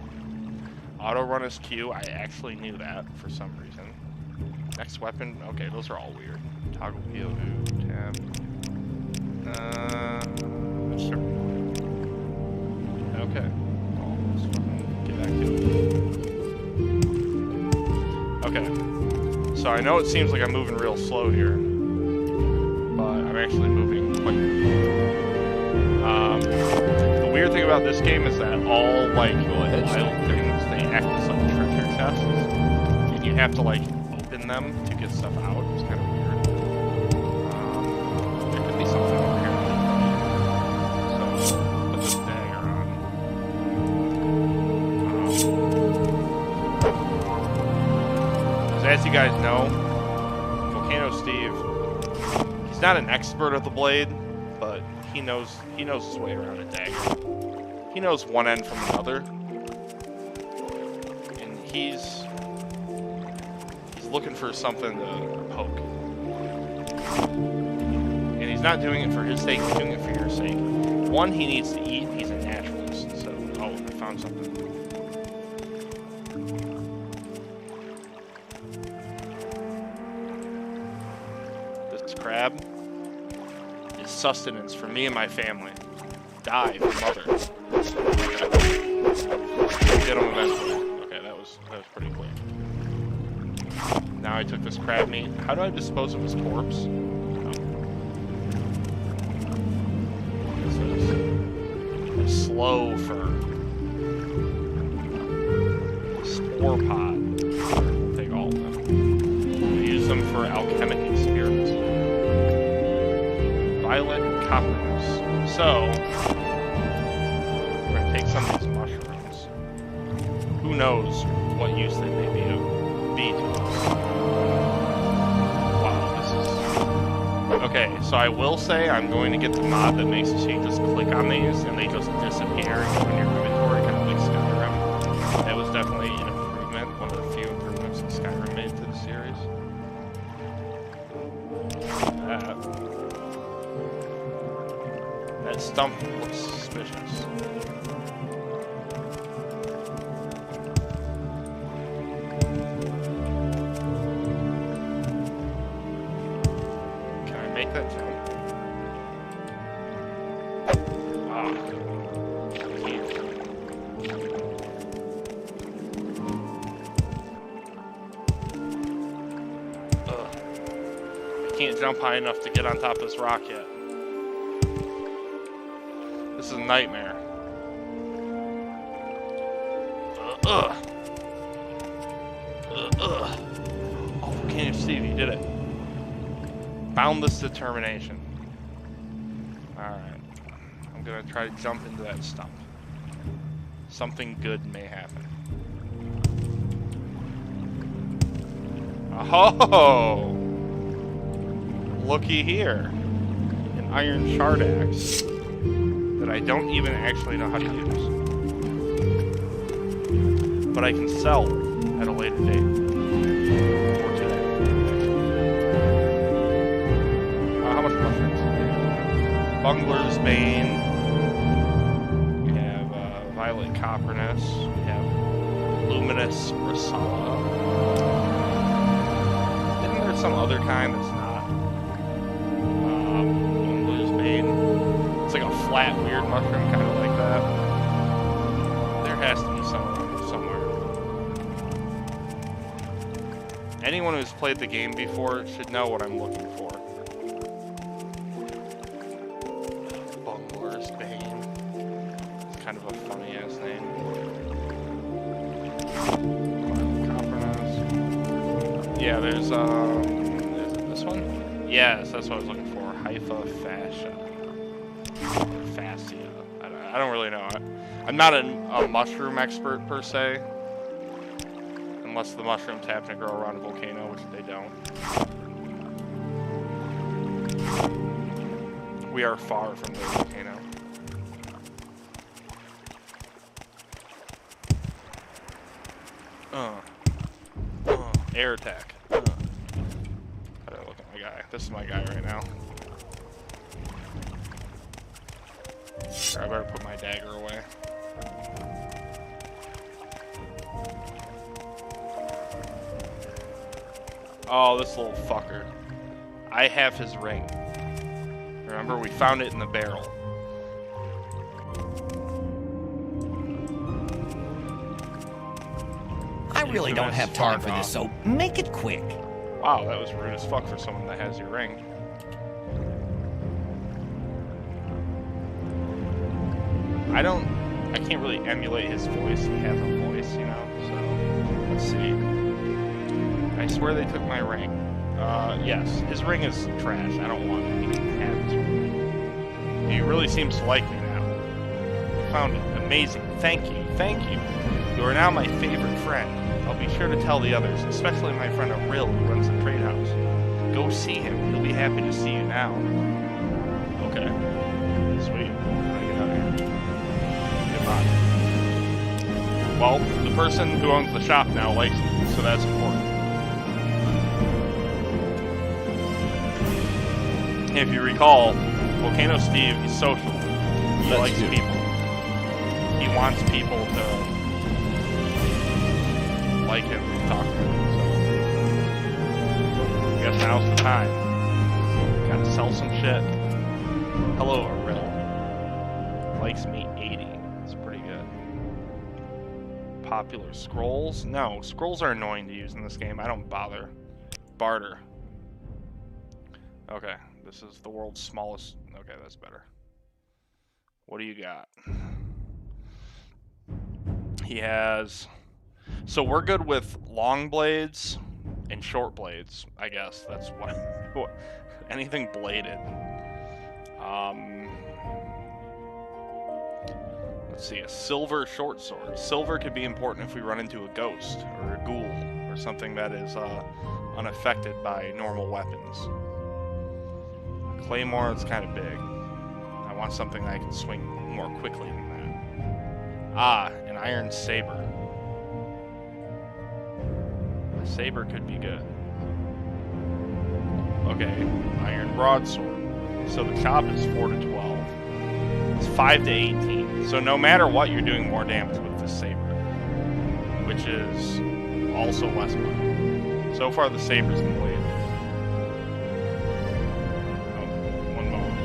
Auto run is Q. I actually knew that for some reason. Next weapon. Okay, those are all weird. Toggle POV. Tab. Sure. Okay. Well, let's fucking get back to it. Okay. So I know it seems like I'm moving real slow here, but I'm actually moving quite quickly. The weird thing about this game is that all, like, wild things, they act as, like, treasure chests, and you have to, like, open them to get stuff out. It's kind of weird. There could be something over here. So, put this dagger on. As you guys know, Volcano Steve, he's not an expert at the blade, but he knows his way around a dagger. He knows one end from another, and he's looking for something to poke. And he's not doing it for his sake; he's doing it for your sake. One, he needs to eat. He's a naturalist, so I found something. Crab is sustenance for me and my family. Die for mother. Get him eventually. Okay, that was pretty clean. Now I took this crab meat. How do I dispose of his corpse? Oh. This is slow fur. Spore pod. We'll take all of them. We'll use them for alchemic experiments. Violet coppers. So, we're going to take some of these mushrooms. Who knows what use they may be to us. Wow, this is... Okay, so I will say I'm going to get the mod that makes it so you just click on these and they just disappear and go in your inventory, kind of like Skyrim. That was definitely an improvement, one of the few improvements that Skyrim made to the series. That stump looks suspicious. Can I make that jump? Ah. Can't. Ugh. I can't jump high enough to get on top of this rock yet. This is a nightmare. Oh, Volcano Steve, you did it. Boundless determination. Alright. I'm gonna try to jump into that stump. Something good may happen. Oh! Looky here. An iron shard axe. That I don't even actually know how to use. But I can sell at a later date. Or today. How much mushrooms? Bungler's Bane. We have Violet Copperness. We have Luminous Rasala. there's some other kind that's not. Blues Bane. It's like a flat, weird mushroom, kind of like that. There has to be somewhere. Anyone who's played the game before should know what I'm looking for. Bungler's Bane. It's kind of a funny ass name. Yeah, there's is it this one? Yes, that's what I was looking for. Hypha fascia. Fascia. I don't really know. I'm not a mushroom expert per se. Unless the mushrooms happen to grow around a volcano, which they don't. We are far from the volcano. Air attack. I gotta look at my guy. This is my guy right now. Sure, I better put my dagger away. Oh, this little fucker. I have his ring. Remember, we found it in the barrel. I really don't have time for this, so make it quick. Wow, that was rude as fuck for someone that has your ring. I can't really emulate his voice. He has a voice, you know, so let's see. I swear they took my ring. Yes, his ring is trash. I don't want it. He can have his ring. He really seems to like me now. Found it. Amazing. Thank you. Thank you. You are now my favorite friend. I'll be sure to tell the others, especially my friend Arill who runs the trade house. Go see him. He'll be happy to see you now. Okay. Sweet. How do I get out of here? Goodbye. Well, the person who owns the shop now likes me, so that's important. If you recall, Volcano Steve, he's social. He likes people. He wants people to like him and talk to him, so I guess now's the time. Gotta sell some shit. Hello, Arill. Likes me 80. It's pretty good. Popular scrolls? No, scrolls are annoying to use in this game. I don't bother. Barter. Okay, this is the world's smallest. Okay, that's better. What do you got? He has. So we're good with long blades and short blades, I guess. That's what anything bladed. Let's see, a silver short sword. Silver could be important if we run into a ghost or a ghoul or something that is unaffected by normal weapons. Claymore is kind of big. I want something that I can swing more quickly than that. Ah, an iron saber. A saber could be good. Okay, iron broadsword. So the chop is 4 to 12. It's 5 to 18. So no matter what, you're doing more damage with this saber, which is also less money. So far, the saber's the blade. Oh, one moment.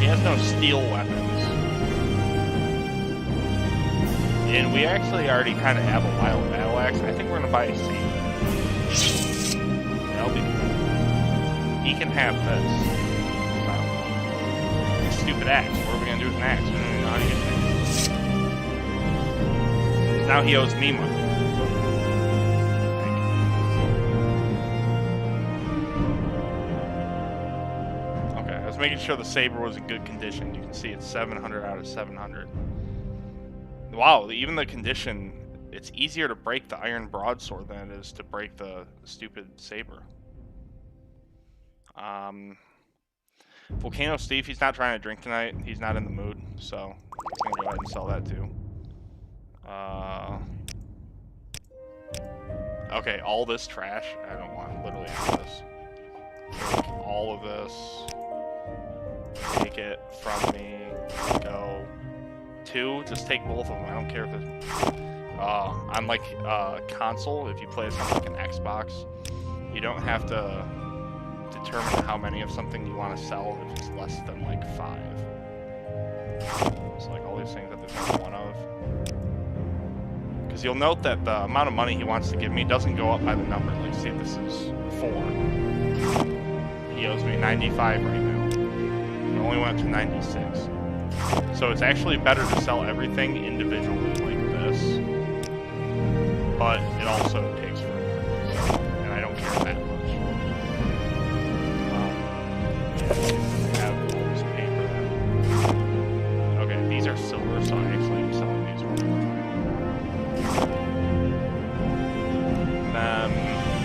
He has no steel weapons. And we actually already kind of have a wild battle axe. I think we're gonna buy a saber. That'll be cool. He can have this. Stupid axe. What are we gonna do with an axe? We don't even know how to use an axe. Now he owes me money. Okay, I was making sure the saber was in good condition. You can see it's 700 out of 700. Wow, even the condition, it's easier to break the iron broadsword than it is to break the stupid saber. Volcano Steve, he's not trying to drink tonight. He's not in the mood, so I'm gonna go ahead and sell that too. Okay, all this trash, I don't want literally all this. Take all of this. Take it from me. Go. 2, just take both of them. I don't care if it's... on like console, if you play something like an Xbox, you don't have to determine how many of something you want to sell if it's less than like 5. It's like all these things that there's only one of. Because you'll note that the amount of money he wants to give me doesn't go up by the number. Like, see, this is 4. He owes me 95 right now. It only went to 96. So it's actually better to sell everything individually like this. But it also takes forever. So, and I don't care that much. I have all this paper. Okay, these are silver, so I actually am selling these right now.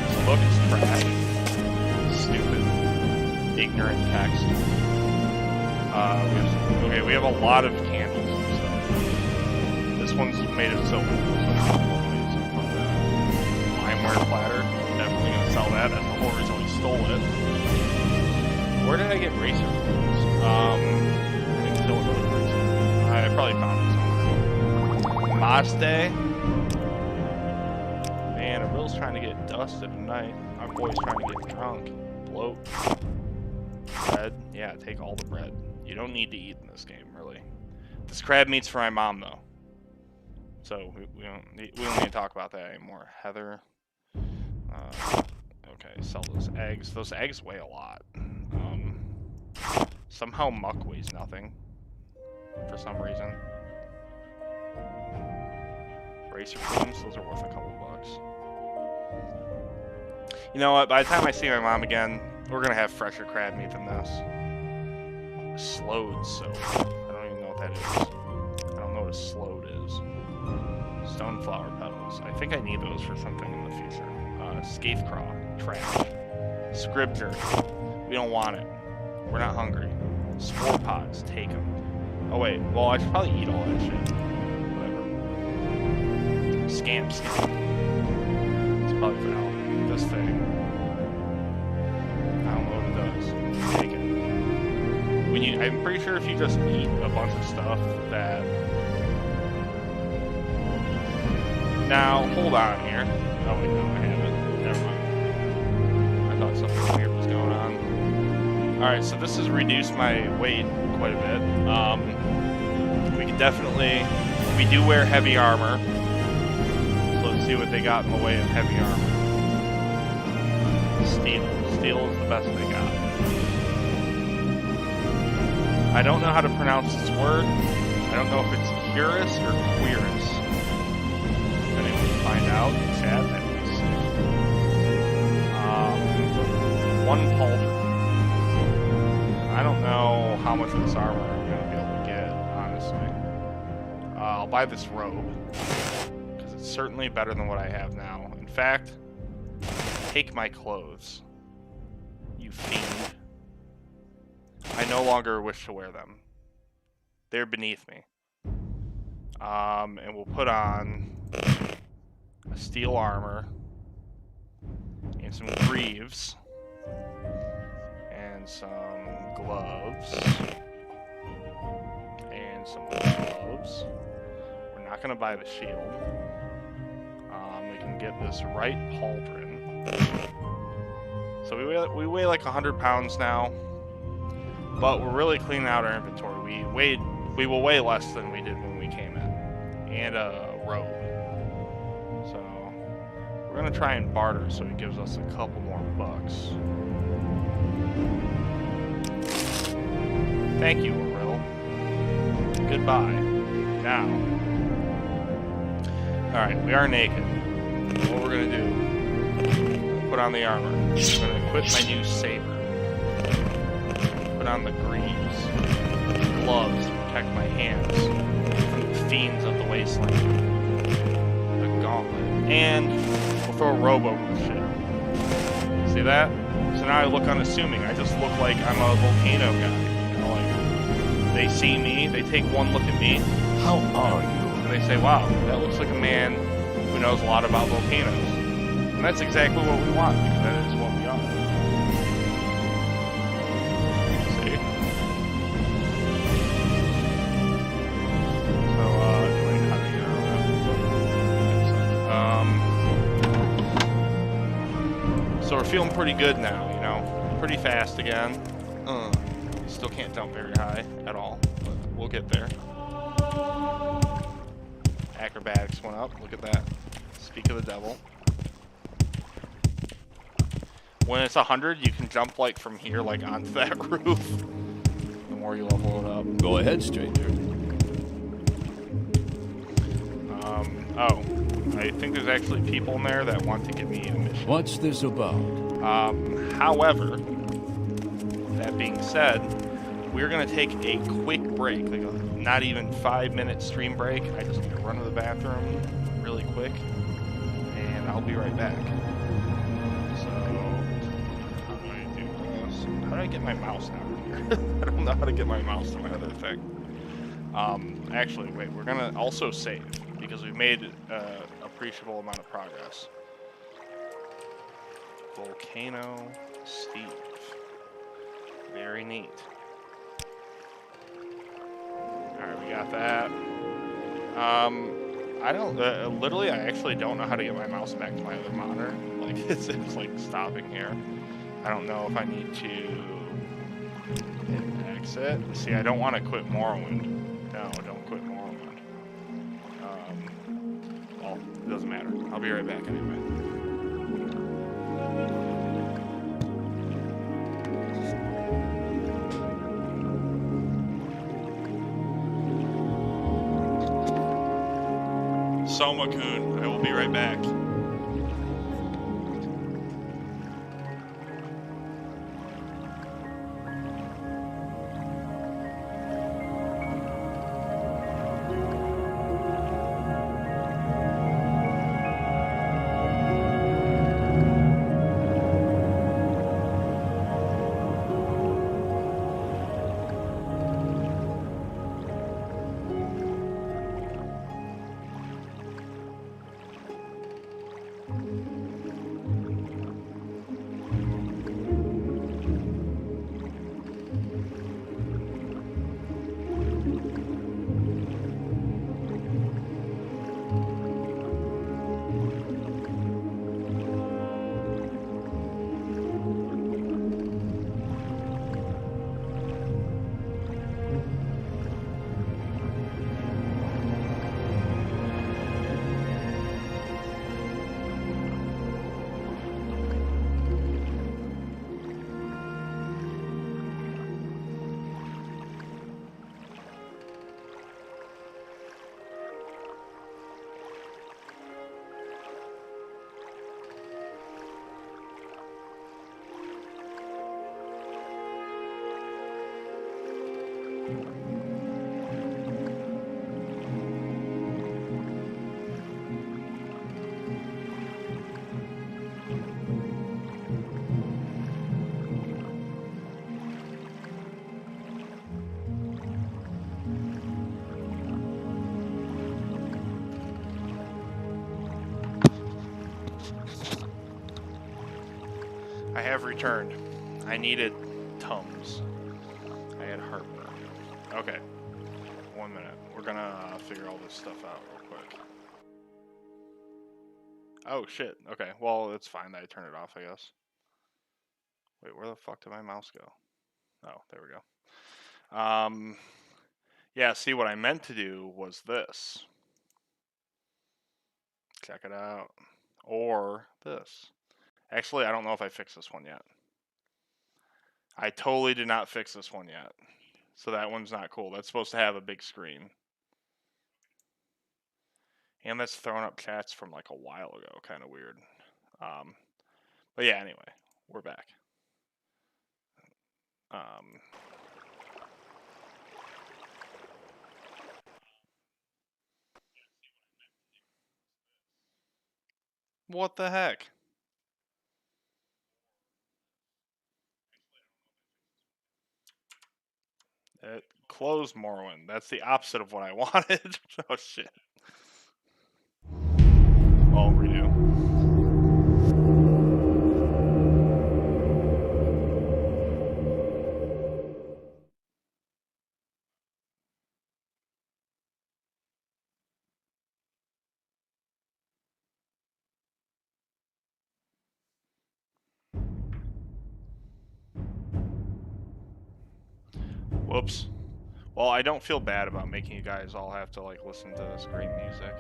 This book is trash. Stupid. Ignorant text. We have a lot of candles and stuff. This one's made of silver. Limeware platter. Definitely gonna sell that. That's the whole reason we stole it. Where did I get racer clothes? I didn't kill it with racer. I probably found it somewhere. Mazda. Man, a Will's trying to get dusted tonight. Our boy's trying to get drunk. Bloat. Bread. Yeah, take all the bread. You don't need to eat in this game, really. This crab meat's for my mom, though. So, we don't need to talk about that anymore. Heather. Okay, sell those eggs. Those eggs weigh a lot. Somehow muck weighs nothing. For some reason. Racer plumes, those are worth a couple bucks. You know what, by the time I see my mom again, we're gonna have fresher crab meat than this. Slode soap. I don't even know what that is. I don't know what a slode is. Stoneflower petals. I think I need those for something in the future. Scathecraw. Trash. Scripture. We don't want it. We're not hungry. Spore pods. Take them. Oh wait, well I should probably eat all that shit. Whatever. Scamp skin. It's probably for now. This thing. I don't know what it does. Take it. I'm pretty sure if you just eat a bunch of stuff that... Now, hold on here. Oh wait, no, I haven't. Never mind. I thought something weird was going on. Alright, so this has reduced my weight quite a bit. We can definitely... We do wear heavy armor. So let's see what they got in the way of heavy armor. Steel. Steel is the best they got. I don't know how to pronounce this word. I don't know if it's Curus or Queerus. If anyone can find out in chat, that would be sick. 1 pauldron. I don't know how much of this armor I'm going to be able to get, honestly. I'll buy this robe. Because it's certainly better than what I have now. In fact, take my clothes. You fiend. I no longer wish to wear them. They're beneath me. And we'll put on a steel armor and some greaves and some gloves and some gloves. We're not gonna buy the shield. We can get this right pauldron. So we weigh like 100 pounds now. But we're really cleaning out our inventory. We will weigh less than we did when we came in. And a robe. So we're gonna try and barter so it gives us a couple more bucks. Thank you, Auril. Goodbye. Now. Alright, we are naked. What we're gonna do, put on the armor. I'm gonna equip my new saber. Put on the greaves, gloves to protect my hands from the fiends of the wasteland, the gauntlet, and we'll throw a robe over the ship. See that? So now I look unassuming. I just look like I'm a volcano guy. You know, like they see me, they take one look at me. How are you? And they say, "Wow, that looks like a man who knows a lot about volcanoes." And that's exactly what we want, because that is what we are. So we're feeling pretty good now, you know? Pretty fast again. Still can't jump very high at all, but we'll get there. Acrobatics went up, look at that. Speak of the devil. When it's 100, you can jump like from here, like onto that roof. The more you level it up. Go ahead, stranger. Oh, I think there's actually people in there that want to give me a mission. What's this about? However, that being said, we're gonna take a quick break, like a not even 5-minute stream break. I just need to run to the bathroom really quick, and I'll be right back. So, how do I do this? How do I get my mouse out of here? I don't know how to get my mouse to my other thing. Actually, wait, we're gonna also save, because we've made an appreciable amount of progress. Volcano Steve. Very neat. Alright, we got that. I don't, literally, I actually don't know how to get my mouse back to my other monitor. Like, it's like stopping here. I don't know if I need to hit exit. See, I don't want to quit Morrowind. No, don't quit Morrowind. Well, it doesn't matter. I'll be right back anyway. Soma-kun, I will be right back. I have returned. I needed Tums. I had heartburn. Okay. 1 minute. We're gonna figure all this stuff out real quick. Oh shit. Okay. Well, it's fine that I turn it off, I guess. Wait, where the fuck did my mouse go? Oh, there we go. Yeah, see, what I meant to do was this. Check it out. Or this. Actually, I don't know if I fixed this one yet. I totally did not fix this one yet. So that one's not cool. That's supposed to have a big screen. And that's throwing up chats from like a while ago. Kind of weird. But yeah, anyway. We're back. What the heck? It closed Morrowind. That's the opposite of what I wanted. Oh shit. I'll redo. Whoops. Well, I don't feel bad about making you guys all have to, like, listen to this great music.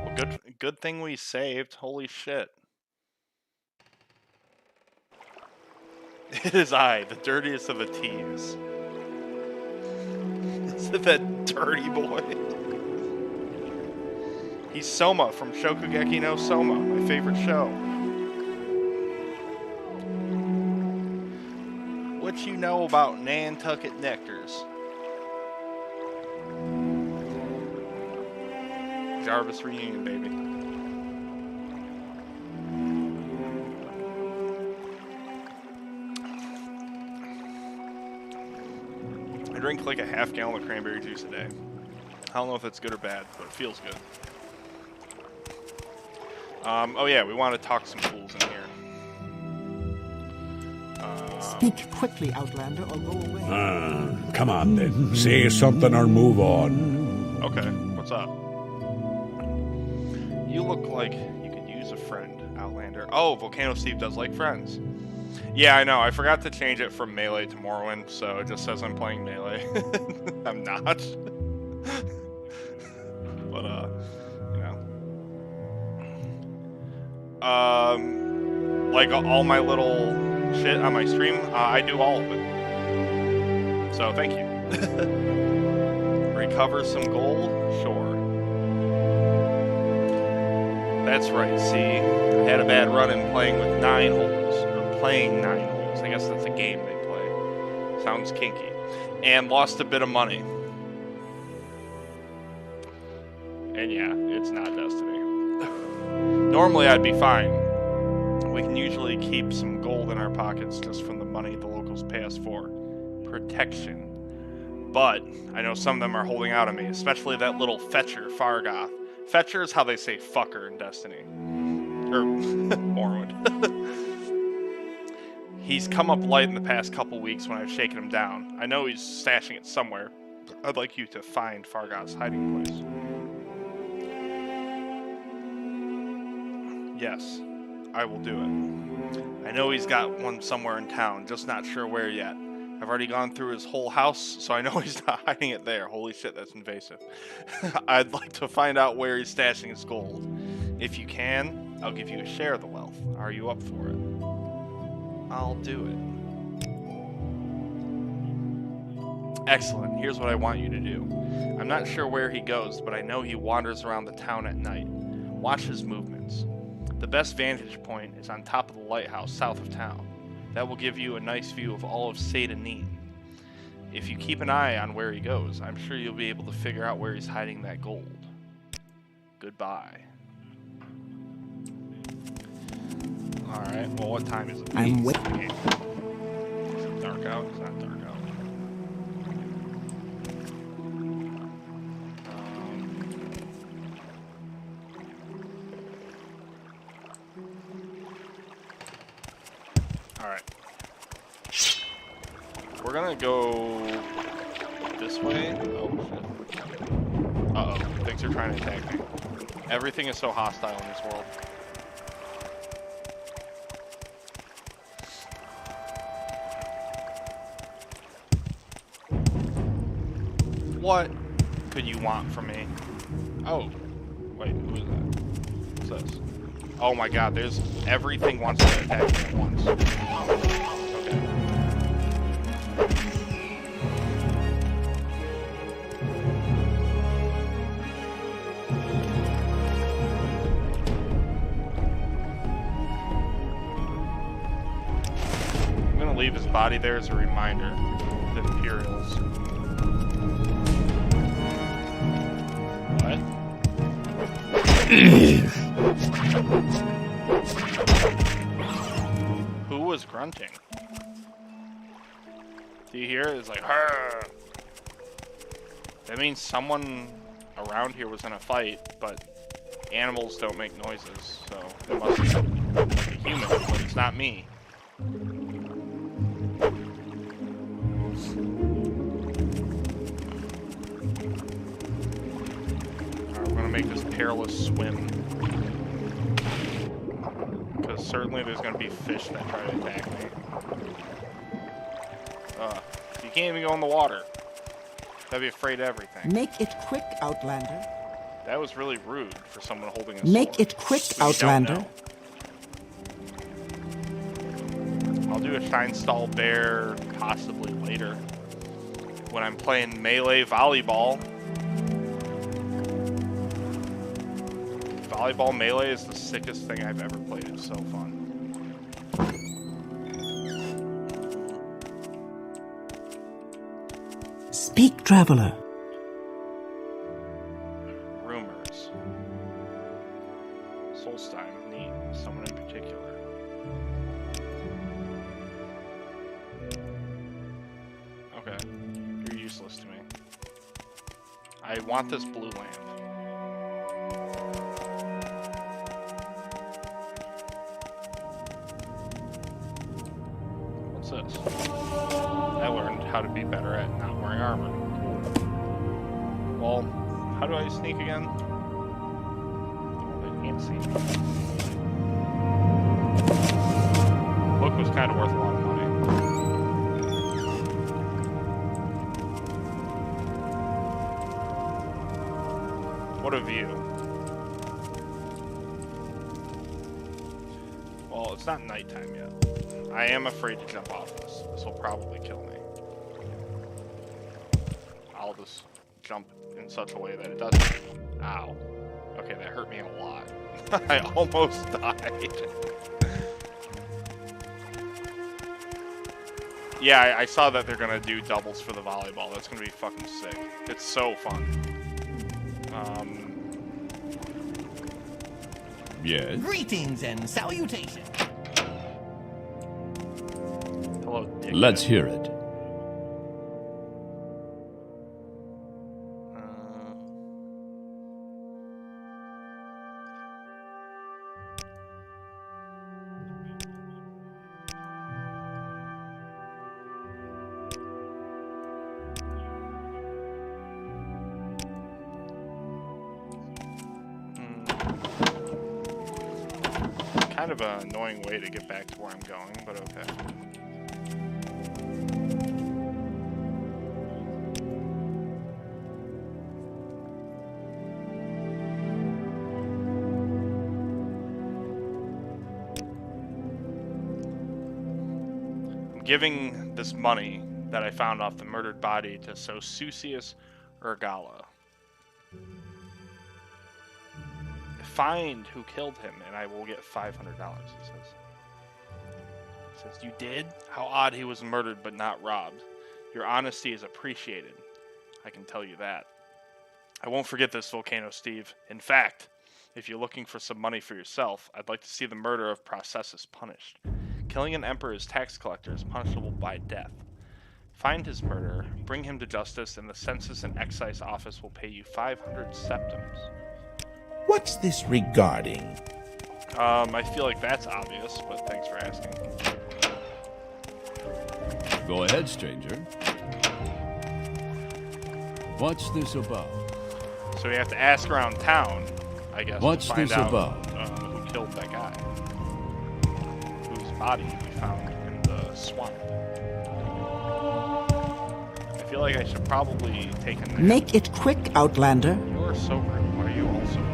Well, good thing we saved. Holy shit. It is I, the dirtiest of the T's. Is it that dirty boy? He's Soma from Shokugeki no Soma, my favorite show. What you know about Nantucket nectars? Jarvis reunion, baby. I drink like a half gallon of cranberry juice a day. I don't know if it's good or bad, but it feels good. Oh yeah, we want to talk some fools in here. Speak quickly, Outlander, or go away. Come on then. Say something or move on. Okay, what's up? You look like you could use a friend, Outlander. Oh, Volcano Steve does like friends. Yeah, I know. I forgot to change it from Melee to Morrowind, so it just says I'm playing Melee. I'm not. But, you know. Like all my little shit on my stream, I do all of it. So, thank you. Recover some gold? Sure. That's right, see? I had a bad run-in playing with 9 holes. Or playing 9 holes. I guess that's a game they play. Sounds kinky. And lost a bit of money. And yeah, it's not Destiny. Normally I'd be fine. We can usually keep some gold in our pockets just from the money the locals pay us for. Protection. But I know some of them are holding out on me, especially that little Fetcher, Fargoth. Fetcher is how they say fucker in Destiny. Or Morrowind. He's come up light in the past couple weeks when I've shaken him down. I know he's stashing it somewhere. I'd like you to find Fargoth's hiding place. Yes, I will do it. I know he's got one somewhere in town, just not sure where yet. I've already gone through his whole house, so I know he's not hiding it there. Holy shit, that's invasive. I'd like to find out where he's stashing his gold. If you can, I'll give you a share of the wealth. Are you up for it? I'll do it. Excellent. Here's what I want you to do. I'm not sure where he goes, but I know he wanders around the town at night. Watch his movements. The best vantage point is on top of the lighthouse south of town. That will give you a nice view of all of Satanin. If you keep an eye on where he goes, I'm sure you'll be able to figure out where he's hiding that gold. Goodbye. Alright, well what time is it? I'm waiting. Is it dark out? It's not dark out. Alright. We're gonna go this way. Oh shit. Uh-oh. Things are trying to attack me. Everything is so hostile in this world. What could you want from me? Oh. Wait, who is that? What's this? Oh my god, there's... Everything wants to attack me at once. Okay. I'm gonna leave his body there as a reminder of the Imperials. What? Who was grunting? Do you hear it? It's like, "Hurr." That means someone around here was in a fight, but animals don't make noises, so it must be like a human, but it's not me. Alright, we're gonna make this perilous swim. Because certainly there's going to be fish that try to attack me. You can't even go in the water. Gotta be afraid of everything. Make it quick, Outlander. That was really rude for someone holding a Make sword. it quick, who you don't Outlander. know. I'll do a Shinestall Bear possibly later when I'm playing melee volleyball. Volleyball melee is the sickest thing I've ever played. It's so fun. Speak, traveler. Rumors. Solstein, neat. Someone in particular. Okay. You're useless to me. I want this blue land. What's this? I learned how to be better at not wearing armor. Well, how do I sneak again? Oh, they can't see me. Book was kind of worth a lot of money. What a view. Well, it's not nighttime yet. I am afraid to jump off this. This will probably kill me. I'll just jump in such a way that it doesn't. Ow. Okay, that hurt me a lot. I almost died. Yeah, I saw that they're gonna do doubles for the volleyball. That's gonna be fucking sick. It's so fun. Yes? Greetings and salutations. Hello, dickhead. Let's hear it. Kind of an annoying way to get back to where I'm going, but okay. I'm giving this money that I found off the murdered body to Sosusius Urgala. Find who killed him, and I will get $500, he says. He says, you did? How odd he was murdered but not robbed. Your honesty is appreciated. I can tell you that. I won't forget this, Volcano Steve. In fact, if you're looking for some money for yourself, I'd like to see the murder of Processus punished. Killing an emperor's tax collector is punishable by death. Find his murderer, bring him to justice, and the Census and Excise Office will pay you 500 septims. What's this regarding? I feel like that's obvious, but thanks for asking. Go ahead, stranger. What's this about? So we have to ask around town, I guess, What's to find this out about? Who killed that guy. Whose body we found in the swamp. I feel like I should probably take a nap. Make it quick, Outlander. You are so rude. Why are you also rude?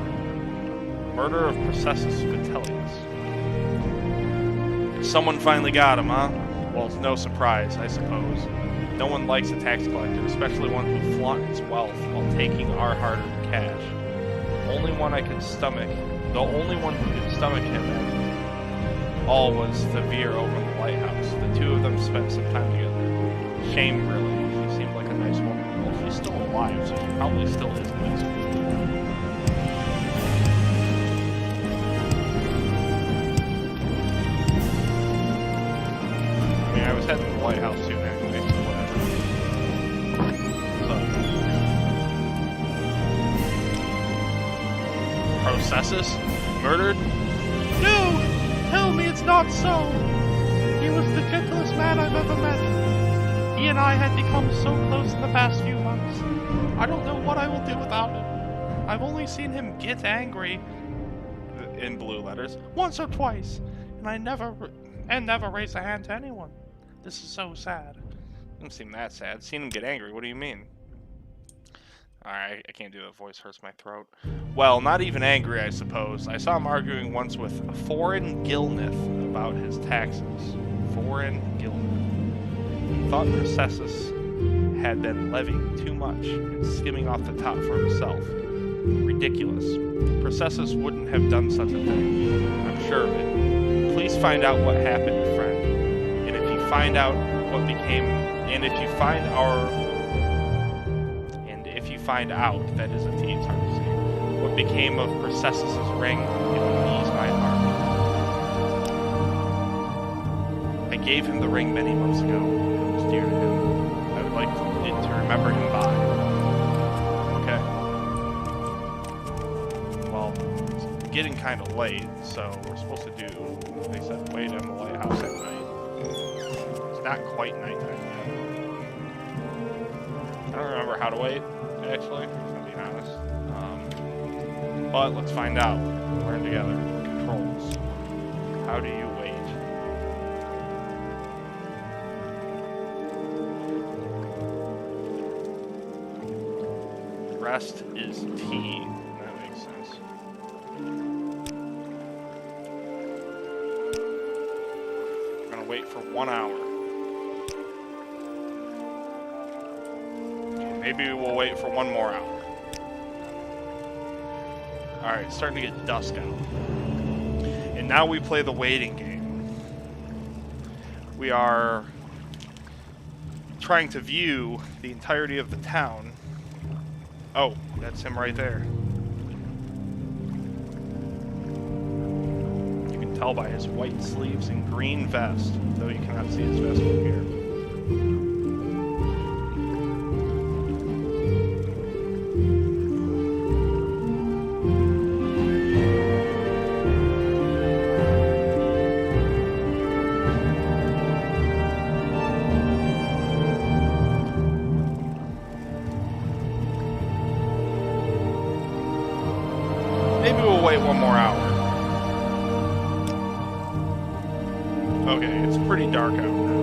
Murder of Processus Vitellius. Someone finally got him, huh? Well, it's no surprise, I suppose. No one likes a tax collector, especially one who flaunts wealth while taking our hard-earned cash. The only one who could stomach him and all was the Veer over in the lighthouse. The two of them spent some time together. Shame, really. She seemed like a nice woman. Well, she's still alive, so she probably still is nice. I was heading to the lighthouse soon anyway, so whatever. So. Processus? Murdered? No! Tell me it's not so! He was the gentlest man I've ever met. He and I had become so close in the past few months. I don't know what I will do without him. I've only seen him get angry, in blue letters, once or twice, and I never raised a hand to anyone. This is so sad. Doesn't seem that sad. Seen him get angry. What do you mean? Alright, I can't do that. Voice hurts my throat. Well, not even angry, I suppose. I saw him arguing once with Foreign Gilnith about his taxes. Foreign Gilnith. Thought Processus had been levying too much and skimming off the top for himself. Ridiculous. Processus wouldn't have done such a thing. I'm sure of it. Please find out what happened, friend. And if you find out what became... And if you find out, that is a T, it's hard to say, what became of Processus's ring, it will ease my heart. I gave him the ring many months ago. It was dear to him. I would like it to remember him by. Okay. Well, it's getting kind of late, so we're supposed to do, they said, wait in the lighthouse at night. It's not quite nighttime yet. I don't remember how to wait, actually, if I'm being honest. But let's find out. We're in together. Controls. How do you wait? Rest is T. That makes sense. We're gonna wait for 1 hour. Maybe we'll wait for 1 more hour. Alright, it's starting to get dusk out. And now we play the waiting game. We are trying to view the entirety of the town. Oh, that's him right there. You can tell by his white sleeves and green vest, though you cannot see his vest from here. Maybe we'll wait 1 more hour. Okay, it's pretty dark out now.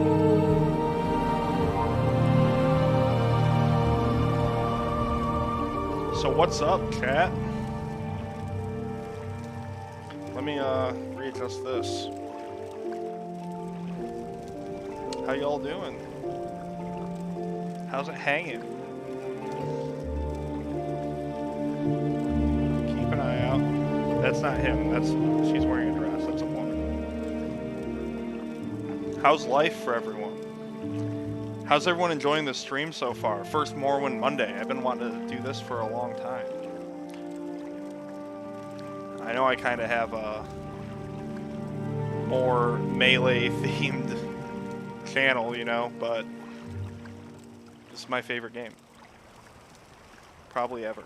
So what's up, chat? Let me readjust this. How y'all doing? How's it hanging? Keep an eye out. That's not him. She's wearing a dress. That's a woman. How's life for everyone? How's everyone enjoying the stream so far? First Morrowind Monday. I've been wanting to do this for a long time. I know I kind of have a more melee-themed channel, you know, but this is my favorite game. Probably ever.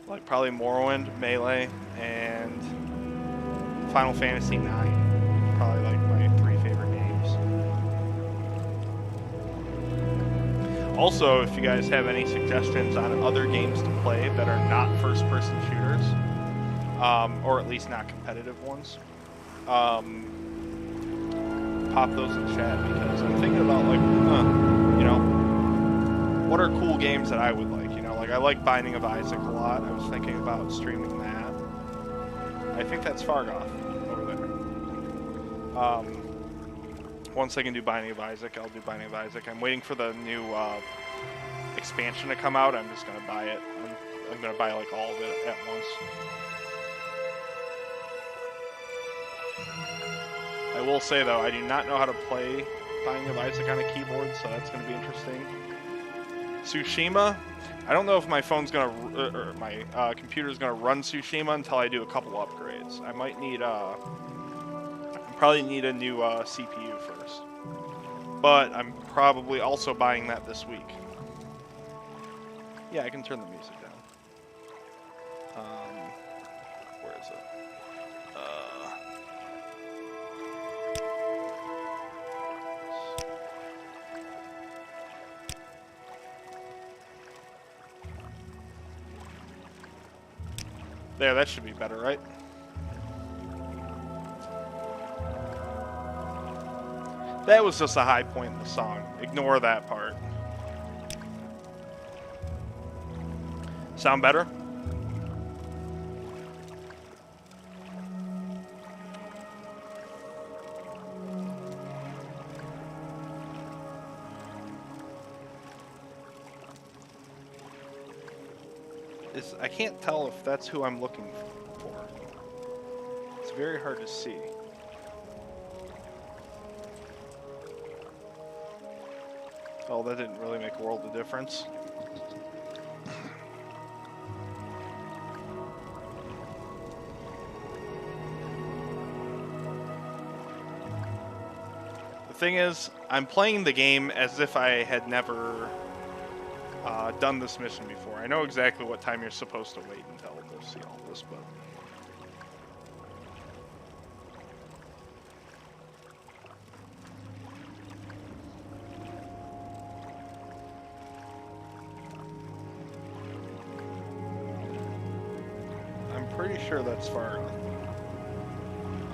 Like, probably Morrowind, Melee, and Final Fantasy IX. Probably like my 3 favorite games. Also, if you guys have any suggestions on other games to play that are not first-person shooters, or at least not competitive ones, pop those in chat, because I'm thinking about, like, you know, what are cool games that I would like, you know? Like, I like Binding of Isaac a lot. I was thinking about streaming that. I think that's Fargoth over there. Once I can do Binding of Isaac, I'll do Binding of Isaac. I'm waiting for the new expansion to come out. I'm just going to buy it. I'm going to buy, like, all of it at once. I will say, though, I do not know how to play Binding of Isaac on a keyboard, so that's going to be interesting. Tsushima, I don't know if my phone's going to, or my computer's going to run Tsushima until I do a couple upgrades. I might need, probably need a new CPU first. But I'm probably also buying that this week. Yeah, I can turn the music down. Where is it? There, that should be better, right? That was just a high point in the song. Ignore that part. Sound better? I can't tell if that's who I'm looking for. It's very hard to see. Oh, that didn't really make a world of difference. The thing is, I'm playing the game as if I had never done this mission before. I know exactly what time you're supposed to wait until to see all this, but... I'm pretty sure that's far enough.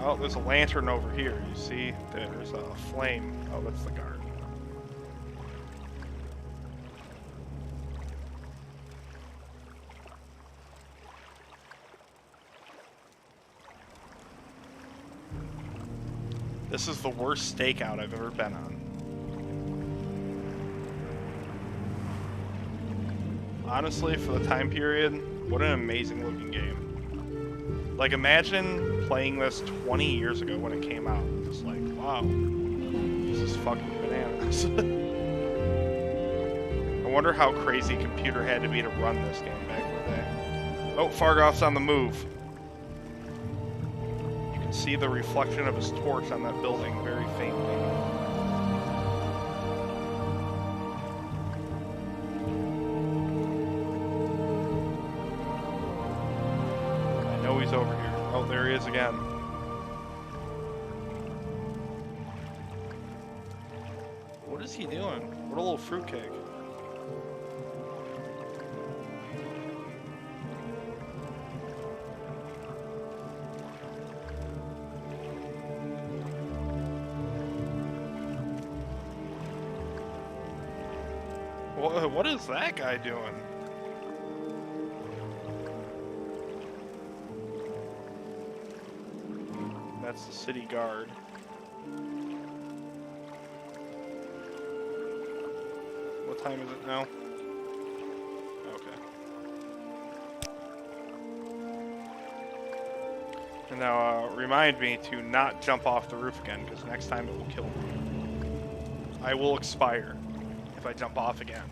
Oh, there's a lantern over here, you see? There's a flame. Oh, that's the guard. This is the worst stakeout I've ever been on. Honestly, for the time period, what an amazing looking game. Like, imagine playing this 20 years ago when it came out. Just like, wow, this is fucking bananas. I wonder how crazy a computer had to be to run this game back in the day. Oh, Fargoth's on the move. See the reflection of his torch on that building very faintly. I know he's over here. Oh, there he is again. What is he doing? What a little fruitcake. What is that guy doing? That's the city guard. What time is it now? Okay. And now remind me to not jump off the roof again, because next time it will kill me. I will expire if I jump off again.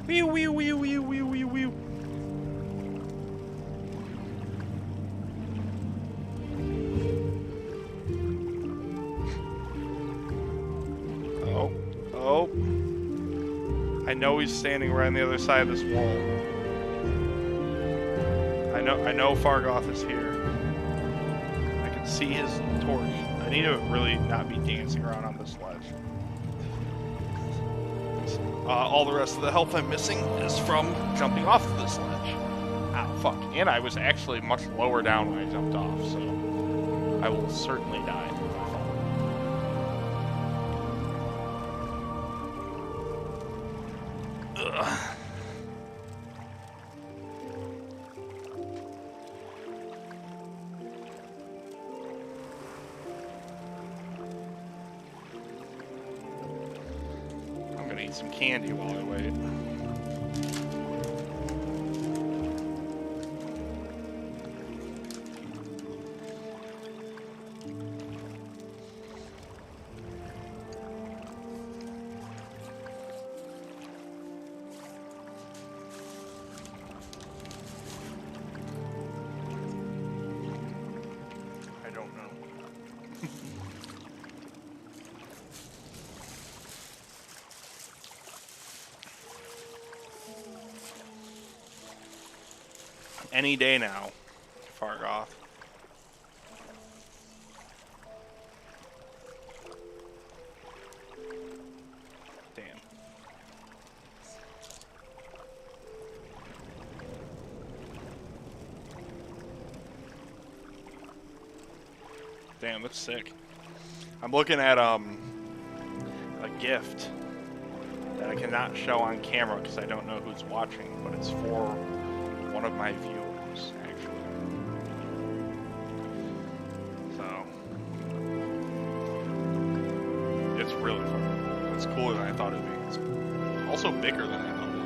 Wee wee wee wee wee wee wee. Oh, oh. I know he's standing right on the other side of this wall. I know Fargoth is here. I can see his torch. I need to really not be dancing around on this ledge. All the rest of the health I'm missing is from jumping off of this ledge. Ah, fuck. And I was actually much lower down when I jumped off, so I will certainly die if I fall. Ugh. Some candy while I wait. I don't know. Any day now, Fargoth. Damn, that's sick. I'm looking at a gift that I cannot show on camera because I don't know who's watching, but it's for one of my viewers, actually. So it's really fun. It's cooler than I thought it'd be. It's also bigger than I thought it'd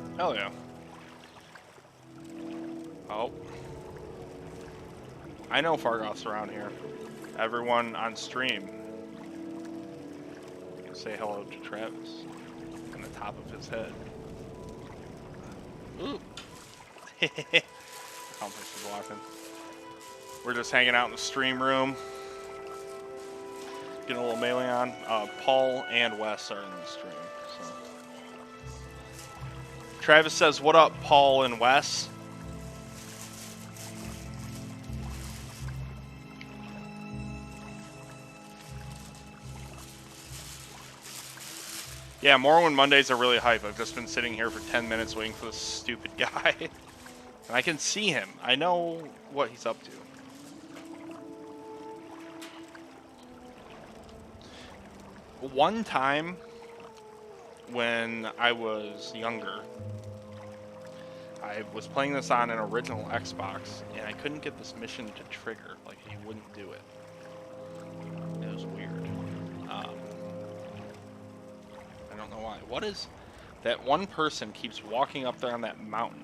be. Hell yeah. Oh. I know Fargoth's around here. Everyone on stream. Say hello to Travis. On the top of his head. Ooh. I don't think she's watching. We're just hanging out in the stream room. Getting a little melee on. Paul and Wes are in the stream. So. Travis says, "What up, Paul and Wes?" Yeah, Morrowind Mondays are really hype. I've just been sitting here for 10 minutes waiting for this stupid guy. And I can see him. I know what he's up to. One time, when I was younger, I was playing this on an original Xbox, and I couldn't get this mission to trigger. Like, he wouldn't do it. It was weird. I don't know why. What is... That one person keeps walking up there on that mountain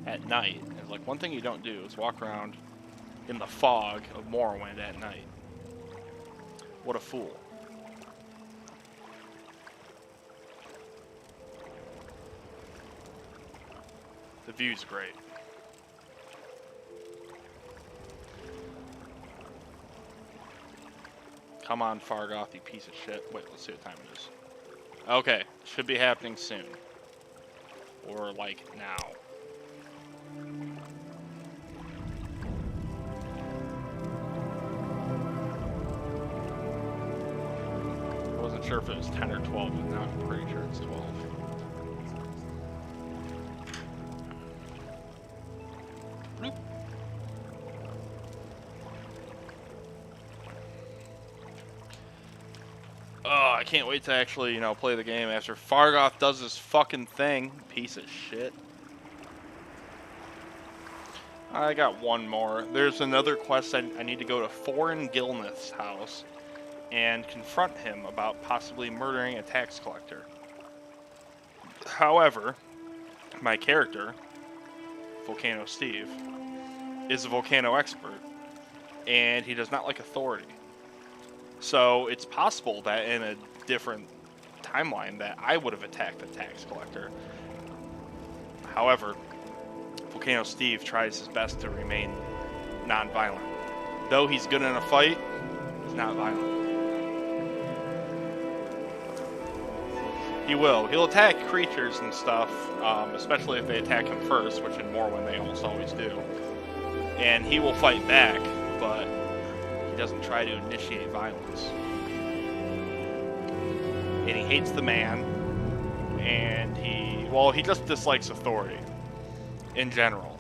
at night. And it's like, one thing you don't do is walk around in the fog of Morrowind at night. What a fool. The view's great. Come on, Fargoth, you piece of shit. Wait, let's see what time it is. Okay, should be happening soon. Or, like, now. I wasn't sure if it was 10 or 12, but now I'm pretty sure it's 12. Bloop. Oh, I can't wait to actually, play the game after Fargoth does this fucking thing. Piece of shit. I got one more. There's another quest. I need to go to Foreign Gilneth's house and confront him about possibly murdering a tax collector. However, my character, Volcano Steve, is a volcano expert, and he does not like authority. So it's possible that in a different timeline that I would have attacked the tax collector. However, Volcano Steve tries his best to remain non-violent. Though he's good in a fight, he's not violent. He will. He'll attack creatures and stuff, especially if they attack him first, which in Morrowind they almost always do. And he will fight back, but he doesn't try to initiate violence. And he hates the man, and he just dislikes authority in general.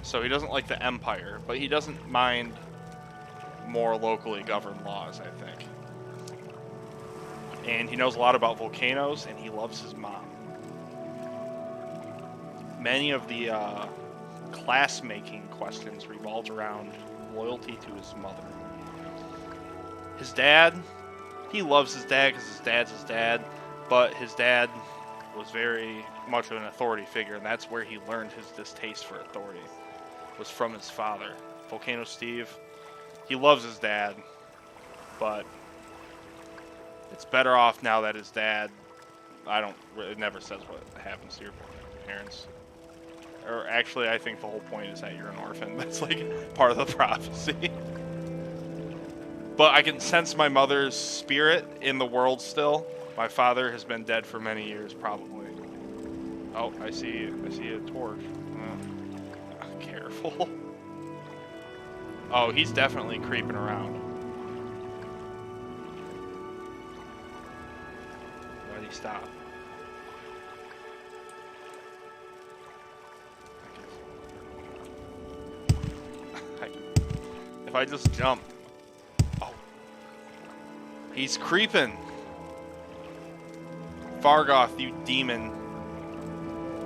So he doesn't like the Empire, but he doesn't mind more locally governed laws, I think. And he knows a lot about volcanoes, and he loves his mom. Many of the class-making questions revolved around loyalty to his mother. His dad, he loves his dad because his dad's his dad, but his dad was very much of an authority figure, and that's where he learned his distaste for authority, was from his father. Volcano Steve, he loves his dad, but it's better off now that his dad, it never says what happens to your parents. Or actually, I think the whole point is that you're an orphan. That's like part of the prophecy. But I can sense my mother's spirit in the world still. My father has been dead for many years, probably. Oh, I see a torch. Careful. Oh, he's definitely creeping around. Why'd he stop? If I just jump. Oh. He's creeping. Fargoth, you demon.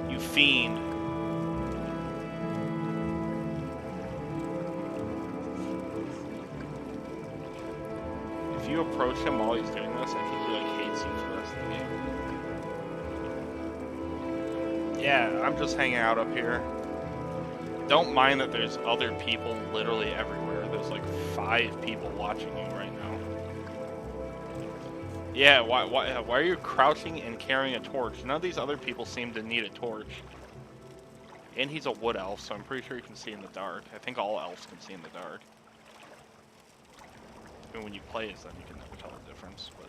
You fiend. If you approach him while he's doing this, I think he like hates you for the rest of the game. Yeah, I'm just hanging out up here. Don't mind that there's other people literally everywhere. There's like 5 people watching you right now. Yeah, why are you crouching and carrying a torch? None of these other people seem to need a torch. And he's a wood elf, so I'm pretty sure he can see in the dark. I think all elves can see in the dark. And when you play as them, you can never tell the difference. But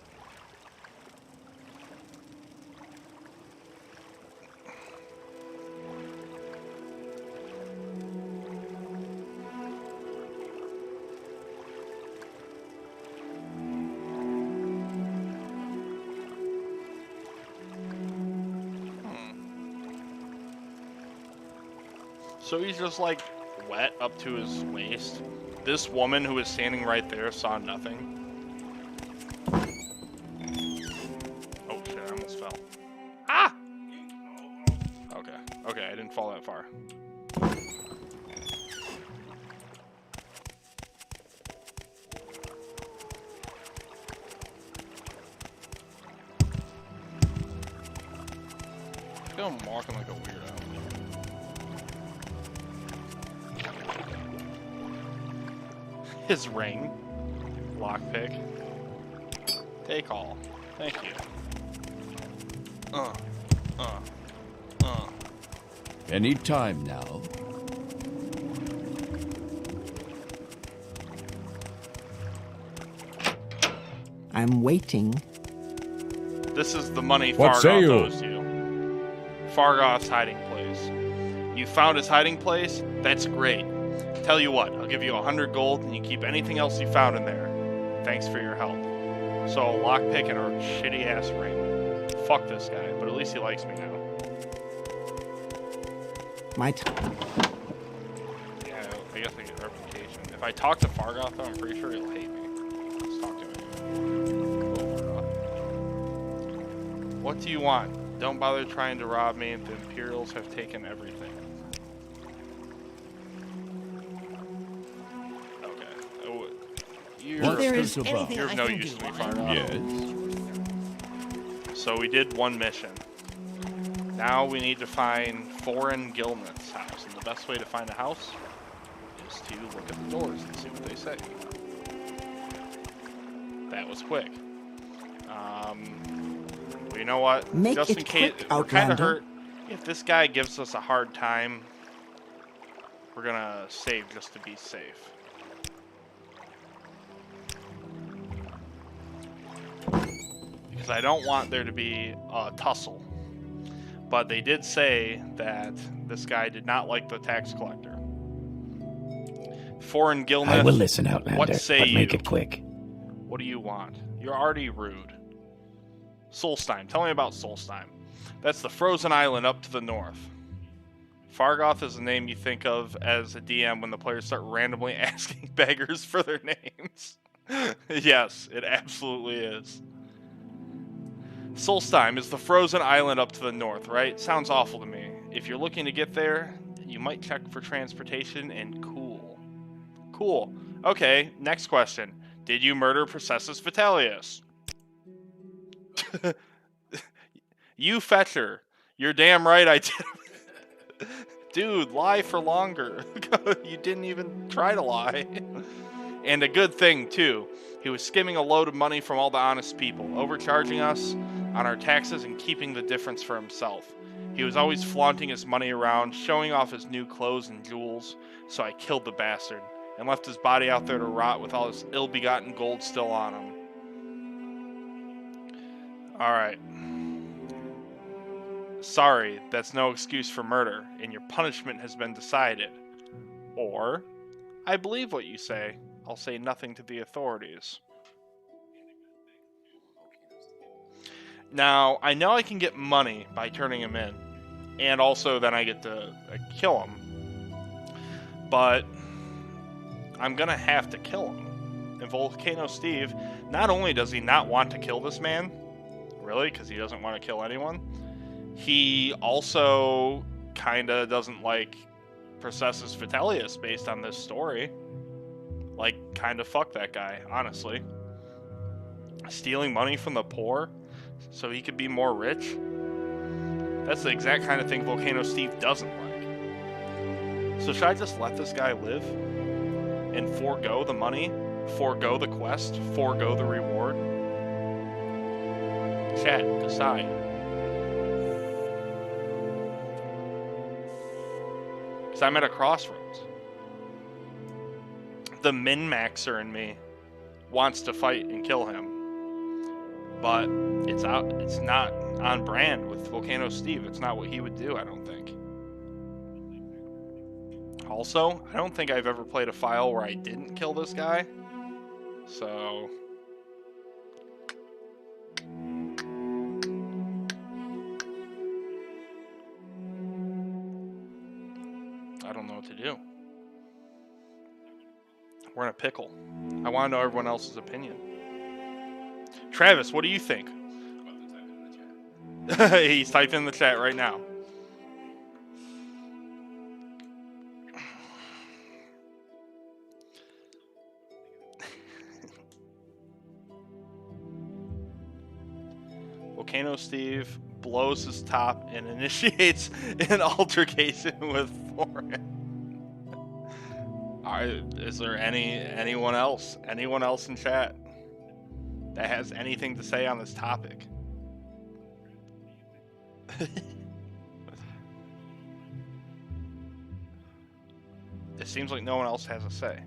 so he's just like wet up to his waist. This woman who was standing right there saw nothing. Oh shit, I almost fell. Ah! Okay, okay, I didn't fall that far. I feel I'm walking like a weirdo. His ring. Lockpick. Take all. Thank you. Any time now. I'm waiting. This is the money What say Fargoth you? owes you. Fargoth's hiding place. You found his hiding place? That's great. Tell you what, I'll give you 100 gold and you keep anything else you found in there. Thanks for your help. So a lockpick and a shitty ass ring. Fuck this guy, but at least he likes me now. My time. Yeah, I guess I get reputation. If I talk to Fargoth though, I'm pretty sure he'll hate me. Let's talk to him anyway. Hello, Fargoth. What do you want? Don't bother trying to rob me. The Imperials have taken everything. What's there this is about? anything You're of I no can use do, to me, I'm Fargoth. Yes. So we did one mission. Now we need to find Foreign Gilneth's house. And the best way to find a house is to look at the doors and see what they say. That was quick. Well, you know what? Make Just it in case, quick, we're kind of Outlander. hurt. If this guy gives us a hard time, we're gonna save just to be safe. Because I don't want there to be a tussle. But they did say that this guy did not like the tax collector. Foreign Gilneth, I will listen, Outlander, what say but make you? it quick. What do you want? You're already rude. Solstheim. Tell me about Solstheim. That's the frozen island up to the north. Fargoth is a name you think of as a DM when the players start randomly asking beggars for their names. Yes, it absolutely is. Solstheim is the frozen island up to the north, right? Sounds awful to me. If you're looking to get there, you might check for transportation and cool. Cool. Okay, next question. Did you murder Processus Vitellius? You fetcher. You're damn right I did. Dude, lie for longer. You didn't even try to lie. And a good thing, too. He was skimming a load of money from all the honest people, overcharging us on our taxes and keeping the difference for himself. He was always flaunting his money around, showing off his new clothes and jewels, so I killed the bastard and left his body out there to rot with all his ill-begotten gold still on him. Alright. Sorry, that's no excuse for murder, and your punishment has been decided. Or, I believe what you say. I'll say nothing to the authorities. Now, I know I can get money by turning him in, and also then I get to kill him. But I'm gonna have to kill him. And Volcano Steve, not only does he not want to kill this man, really, because he doesn't want to kill anyone, he also kinda doesn't like Processus Vitellius based on this story. Like, kinda fuck that guy, honestly. Stealing money from the poor so he could be more rich? That's the exact kind of thing Volcano Steve doesn't like. So should I just let this guy live? And forego the money? Forego the quest? Forego the reward? Chat, decide. Because I'm at a crossroads. The min-maxer in me wants to fight and kill him. But it's not on brand with Volcano Steve. It's not what he would do, I don't think. Also, I don't think I've ever played a file where I didn't kill this guy. So... I don't know what to do. We're in a pickle. I want to know everyone else's opinion. Travis, what do you think? He's typing in the chat right now. Volcano Steve blows his top and initiates an altercation with Foreign. Is there anyone else in chat that has anything to say on this topic? It seems like no one else has a say.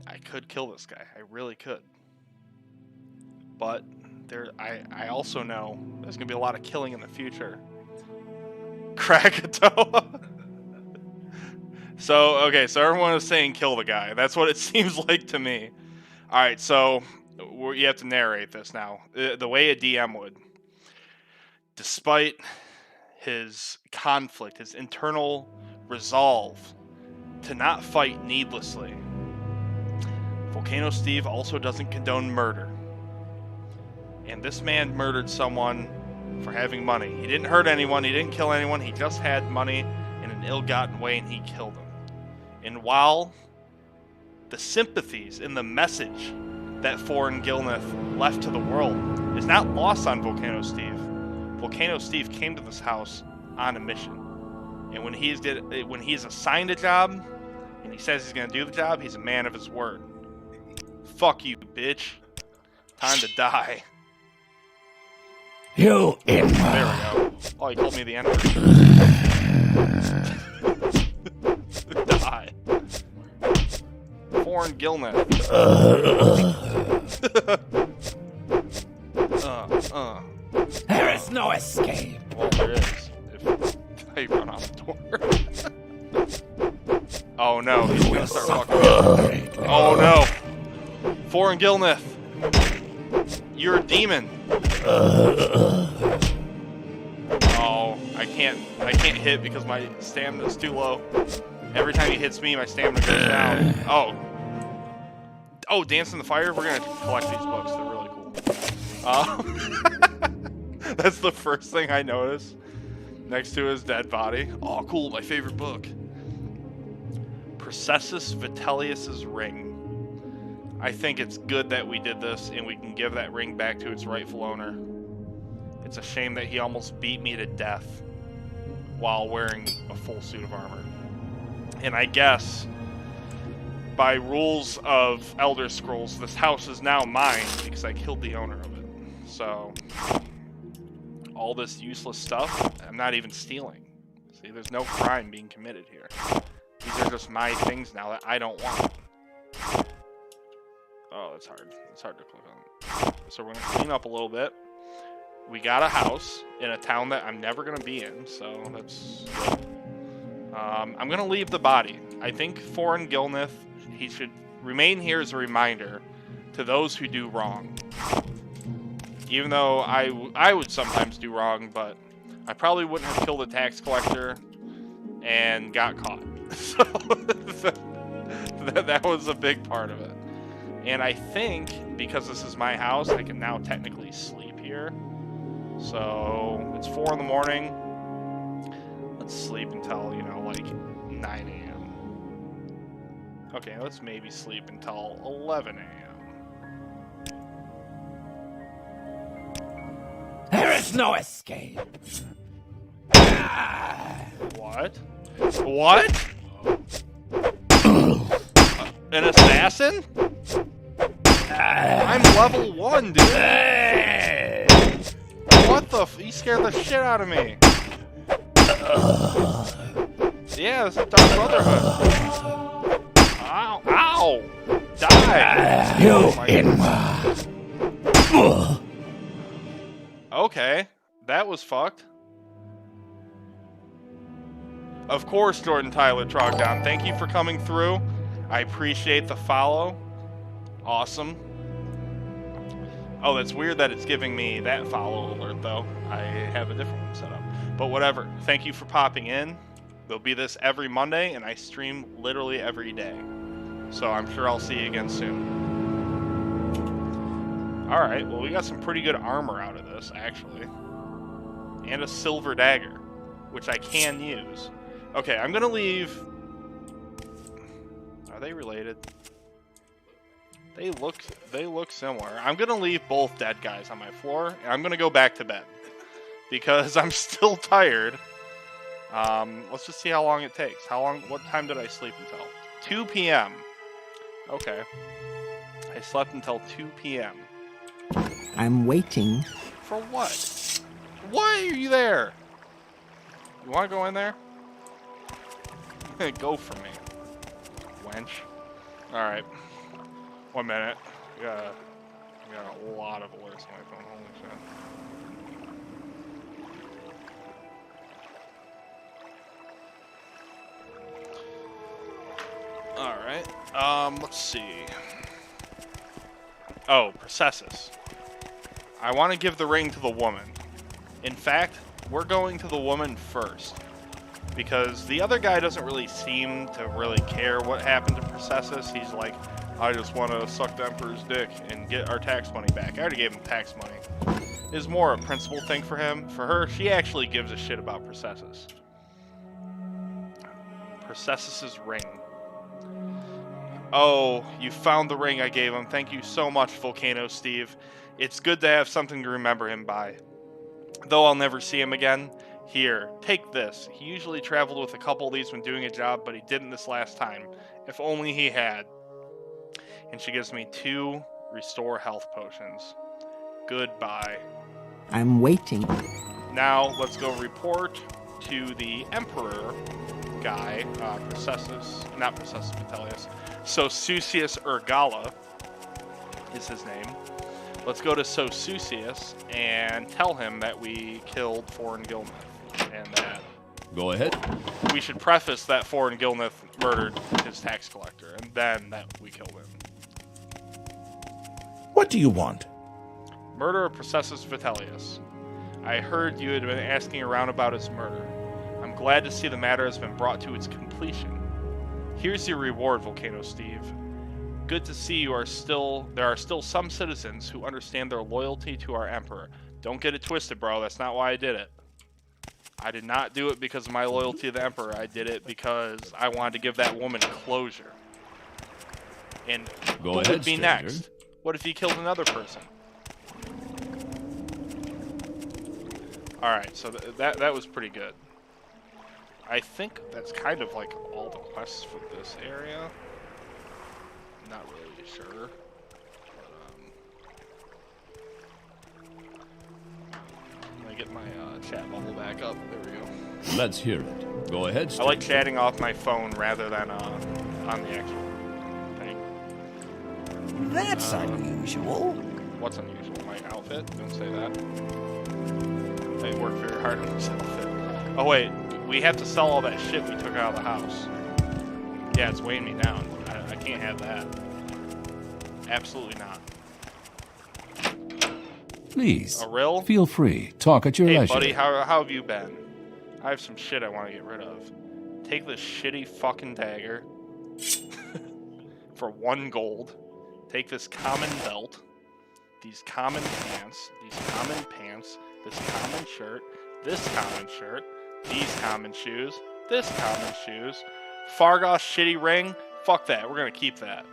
I could kill this guy. I really could. But I also know there's going to be a lot of killing in the future. Krakatoa. So everyone is saying kill the guy. That's what it seems like to me. Alright, so you have to narrate this now. The way a DM would. Despite his conflict, his internal resolve to not fight needlessly, Volcano Steve also doesn't condone murder. And this man murdered someone for having money. He didn't hurt anyone, he didn't kill anyone, he just had money in an ill-gotten way and he killed him. And while the sympathies and the message that Foreign Gilneth left to the world is not lost on Volcano Steve, Volcano Steve came to this house on a mission. And when he's assigned a job and he says he's going to do the job, he's a man of his word. Fuck you, bitch. Time to die. You There we go. Oh, he called me the N-word. Die. Foreign Gilneth. There is no escape. Well, there is. If I run out the door. Oh no, he's gonna start fucking. Oh no! Foreign Gilneth! You're a demon! Oh, I can't hit because my stamina's too low. Every time he hits me, my stamina goes down. Oh, Dance in the Fire? We're gonna collect these books, they're really cool. That's the first thing I noticed. Next to his dead body. Oh, cool, my favorite book. Processus Vitellius's ring. I think it's good that we did this and we can give that ring back to its rightful owner. It's a shame that he almost beat me to death while wearing a full suit of armor. And I guess, by rules of Elder Scrolls, this house is now mine because I killed the owner of it. So, all this useless stuff, I'm not even stealing. See, there's no crime being committed here. These are just my things now that I don't want. Oh, that's hard. It's hard to click on. So we're going to clean up a little bit. We got a house in a town that I'm never going to be in, so that's good. I'm going to leave the body. I think Foreign Gilneth, he should remain here as a reminder to those who do wrong. Even though I would sometimes do wrong, but I probably wouldn't have killed a tax collector and got caught. So, that was a big part of it. And I think because this is my house, I can now technically sleep here. So it's 4 in the morning. Let's sleep until, you know, like 9 a.m. Okay, let's maybe sleep until 11 a.m. There is no escape. What? What? An assassin? I'm level 1, dude. What the he scared the shit out of me. Yeah, it's a Dark Brotherhood. Ow! Ow! Die! Okay, that was fucked. Of course, Jordan Tyler Trogdon. Thank you for coming through. I appreciate the follow. Awesome. Oh, that's weird that it's giving me that follow alert, though. I have a different one set up. But whatever. Thank you for popping in. There'll be this every Monday, and I stream literally every day. So I'm sure I'll see you again soon. Alright, well, we got some pretty good armor out of this, actually. And a silver dagger, which I can use. Okay, I'm gonna leave... Are they related? They look similar. I'm gonna leave both dead guys on my floor, and I'm gonna go back to bed. Because I'm still tired. Let's just see how long it takes. What time did I sleep until? 2 p.m. Okay. I slept until 2 p.m. I'm waiting. For what? Why are you there? You wanna go in there? Go for me. Wench. Alright. 1 minute. We got a lot of alerts on my phone. Holy shit. Alright. Let's see. Oh, processus. I want to give the ring to the woman. In fact, we're going to the woman first. Because the other guy doesn't really seem to really care what happened to Processus. He's like, I just want to suck the Emperor's dick and get our tax money back. I already gave him tax money. It's more a principle thing for him. For her, she actually gives a shit about Processus. Processus's ring. Oh, you found the ring I gave him. Thank you so much, Volcano Steve. It's good to have something to remember him by. Though I'll never see him again. Here, take this. He usually traveled with a couple of these when doing a job, but he didn't this last time. If only he had. And she gives me 2 restore health potions. Goodbye. I'm waiting. Now, let's go report to the Emperor guy, not Processus Vitellius, Sosusius Urgala is his name. Let's go to Sosusius and tell him that we killed Foreign Gilneth. And that... Go ahead. We should preface that Foreign Gilneth murdered his tax collector, and then that we killed him. What do you want? Murder of Processus Vitellius. I heard you had been asking around about his murder. I'm glad to see the matter has been brought to its completion. Here's your reward, Volcano Steve. Good to see there are still some citizens who understand their loyalty to our Emperor. Don't get it twisted, bro. That's not why I did it. I did not do it because of my loyalty to the Emperor. I did it because I wanted to give that woman closure. And what would be next? What if he killed another person? Alright, so that was pretty good. I think that's kind of like all the quests for this area. Not really sure. Let me get my chat bubble back up. There we go. Let's hear it. Go ahead, I like chatting off my phone rather than on the actual thing. That's unusual. What's unusual? My outfit? Don't say that. I worked very hard on this outfit. Oh wait, we have to sell all that shit we took out of the house. Yeah, it's weighing me down. I can't have that. Absolutely not. Please, A rill? feel free. Talk at your Hey leisure. buddy, how have you been? I have some shit I want to get rid of. Take this shitty fucking dagger. for 1 gold. Take this common belt, these common pants, this common shirt, these common shoes, this common shoes, Fargoth's shitty ring. Fuck that. We're gonna keep that.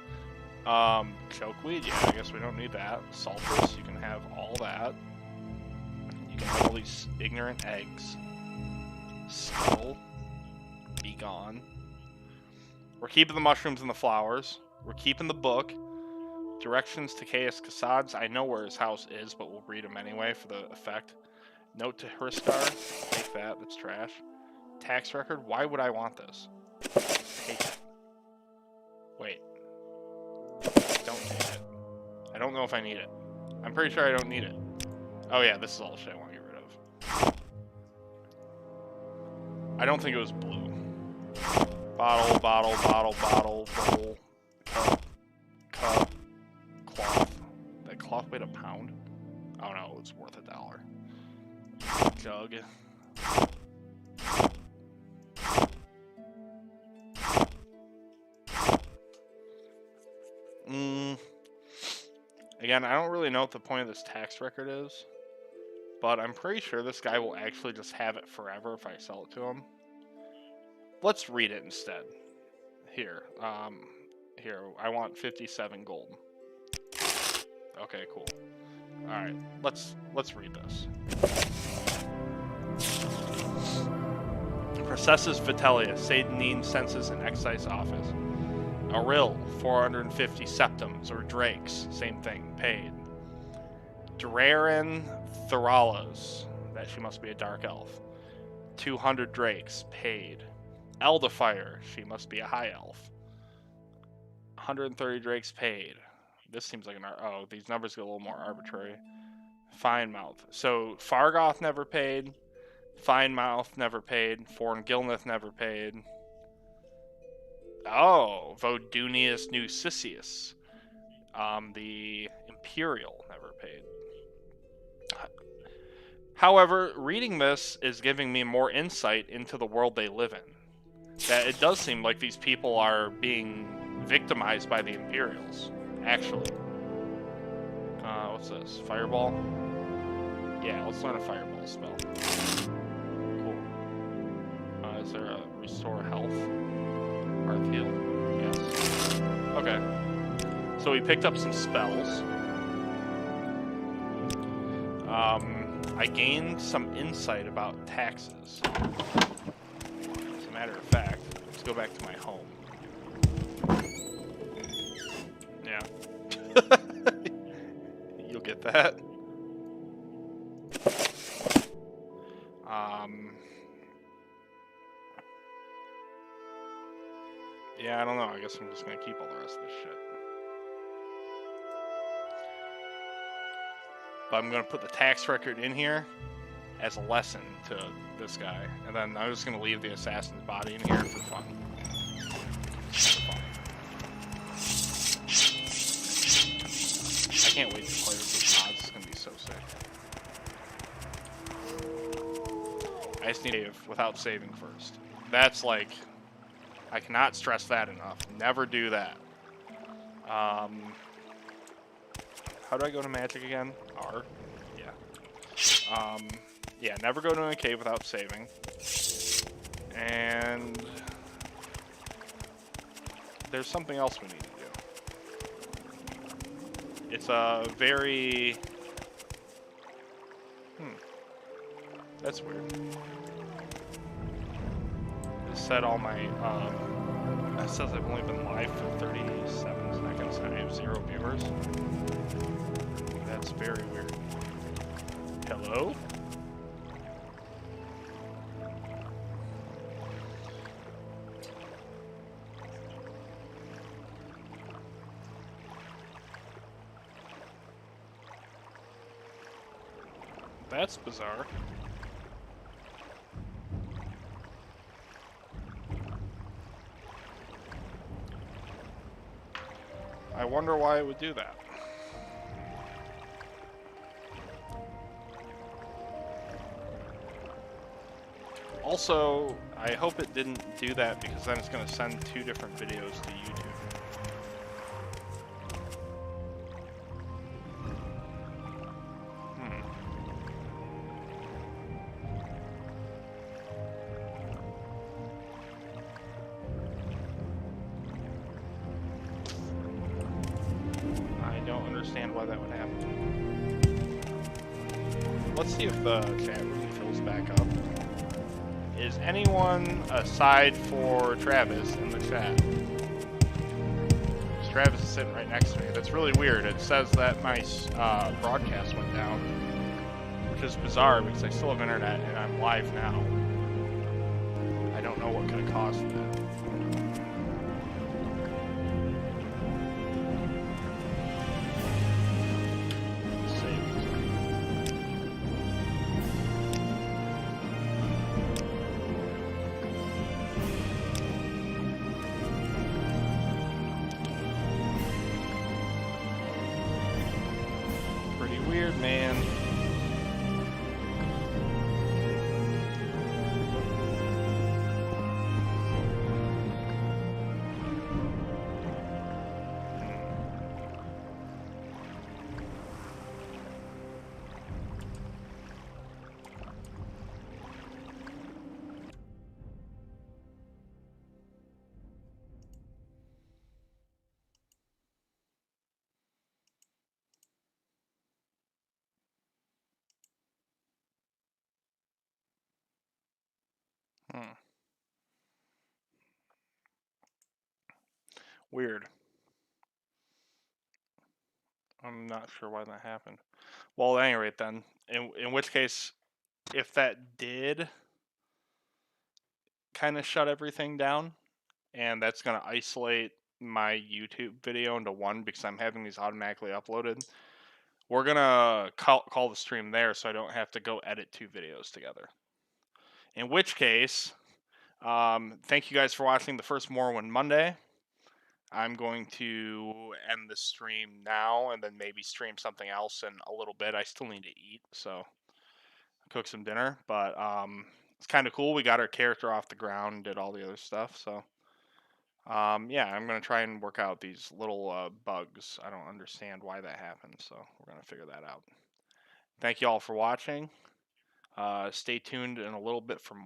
Chokeweed. Yeah, I guess we don't need that. Sulfurs. You can have all that. You can have all these ignorant eggs. Skull. Be gone. We're keeping the mushrooms and the flowers. We're keeping the book. Directions to Caius Cassad's. I know where his house is, but we'll read them anyway for the effect. Note to Hristar. Take that. That's trash. Tax record. Why would I want this? Take it. Wait. Don't take it. I don't know if I need it. I'm pretty sure I don't need it. Oh yeah, this is all the shit I want to get rid of. I don't think it was blue. Bottle, bowl, cup, cloth. That cloth weighed a pound? Oh no, it's worth $1. Jug. Again, I don't really know what the point of this tax record is, but I'm pretty sure this guy will actually just have it forever if I sell it to him. Let's read it instead. Here, I want 57 gold. Okay, cool. All right, let's read this. Processus Vitellia, Satanine Census and Excise Office. Aril, 450 septums, or drakes, same thing, paid. Draren Theralas, that she must be a dark elf. 200 drakes, paid. Elderfire, she must be a high elf. 130 drakes, paid. This seems like oh, these numbers get a little more arbitrary. Finemouth. So, Fargoth never paid. Finemouth never paid. Foreign Gilneth never paid. Oh, Vodunius Nucisius. The Imperial never paid. However, reading this is giving me more insight into the world they live in. That it does seem like these people are being victimized by the Imperials, actually. What's this? Fireball? Yeah, let's learn a fireball spell. Cool. Is there a restore health? Hearth heal? Yes. Okay. So we picked up some spells. I gained some insight about taxes. As a matter of fact, let's go back to my home. Yeah. You'll get that. Yeah, I don't know. I guess I'm just gonna keep all the rest of this shit. But I'm gonna put the tax record in here as a lesson to this guy, and then I'm just gonna leave the assassin's body in here for fun. I can't wait to play with this mod. It's gonna be so sick. I just need to save without saving first. That's like, I cannot stress that enough. Never do that. How do I go to magic again? R? Yeah. Yeah, never go to a cave without saving. And there's something else we need to do. It's a very... That's weird. It said all my... it says I've only been live for 37 seconds and I have 0 viewers. That's very weird. Hello? That's bizarre. I wonder why it would do that. Also, I hope it didn't do that because then it's going to send 2 different videos to YouTube. let's see if the chat room fills back up. Is anyone aside for Travis in the chat? Travis is sitting right next to me. That's really weird. It says that my broadcast went down, which is bizarre because I still have internet and I'm live now. I don't know what could have caused that. Pretty weird, man. Weird. I'm not sure why that happened. Well, at any rate, then, in which case, if that did kind of shut everything down, and that's going to isolate my YouTube video into one because I'm having these automatically uploaded, we're going to call the stream there so I don't have to go edit 2 videos together. In which case, thank you guys for watching the first Morrowind Monday. I'm going to end the stream now and then maybe stream something else in a little bit. I still need to eat, so cook some dinner. But it's kind of cool. We got our character off the ground and did all the other stuff. So yeah, I'm going to try and work out these little bugs. I don't understand why that happened, so we're going to figure that out. Thank you all for watching. Stay tuned in a little bit for more.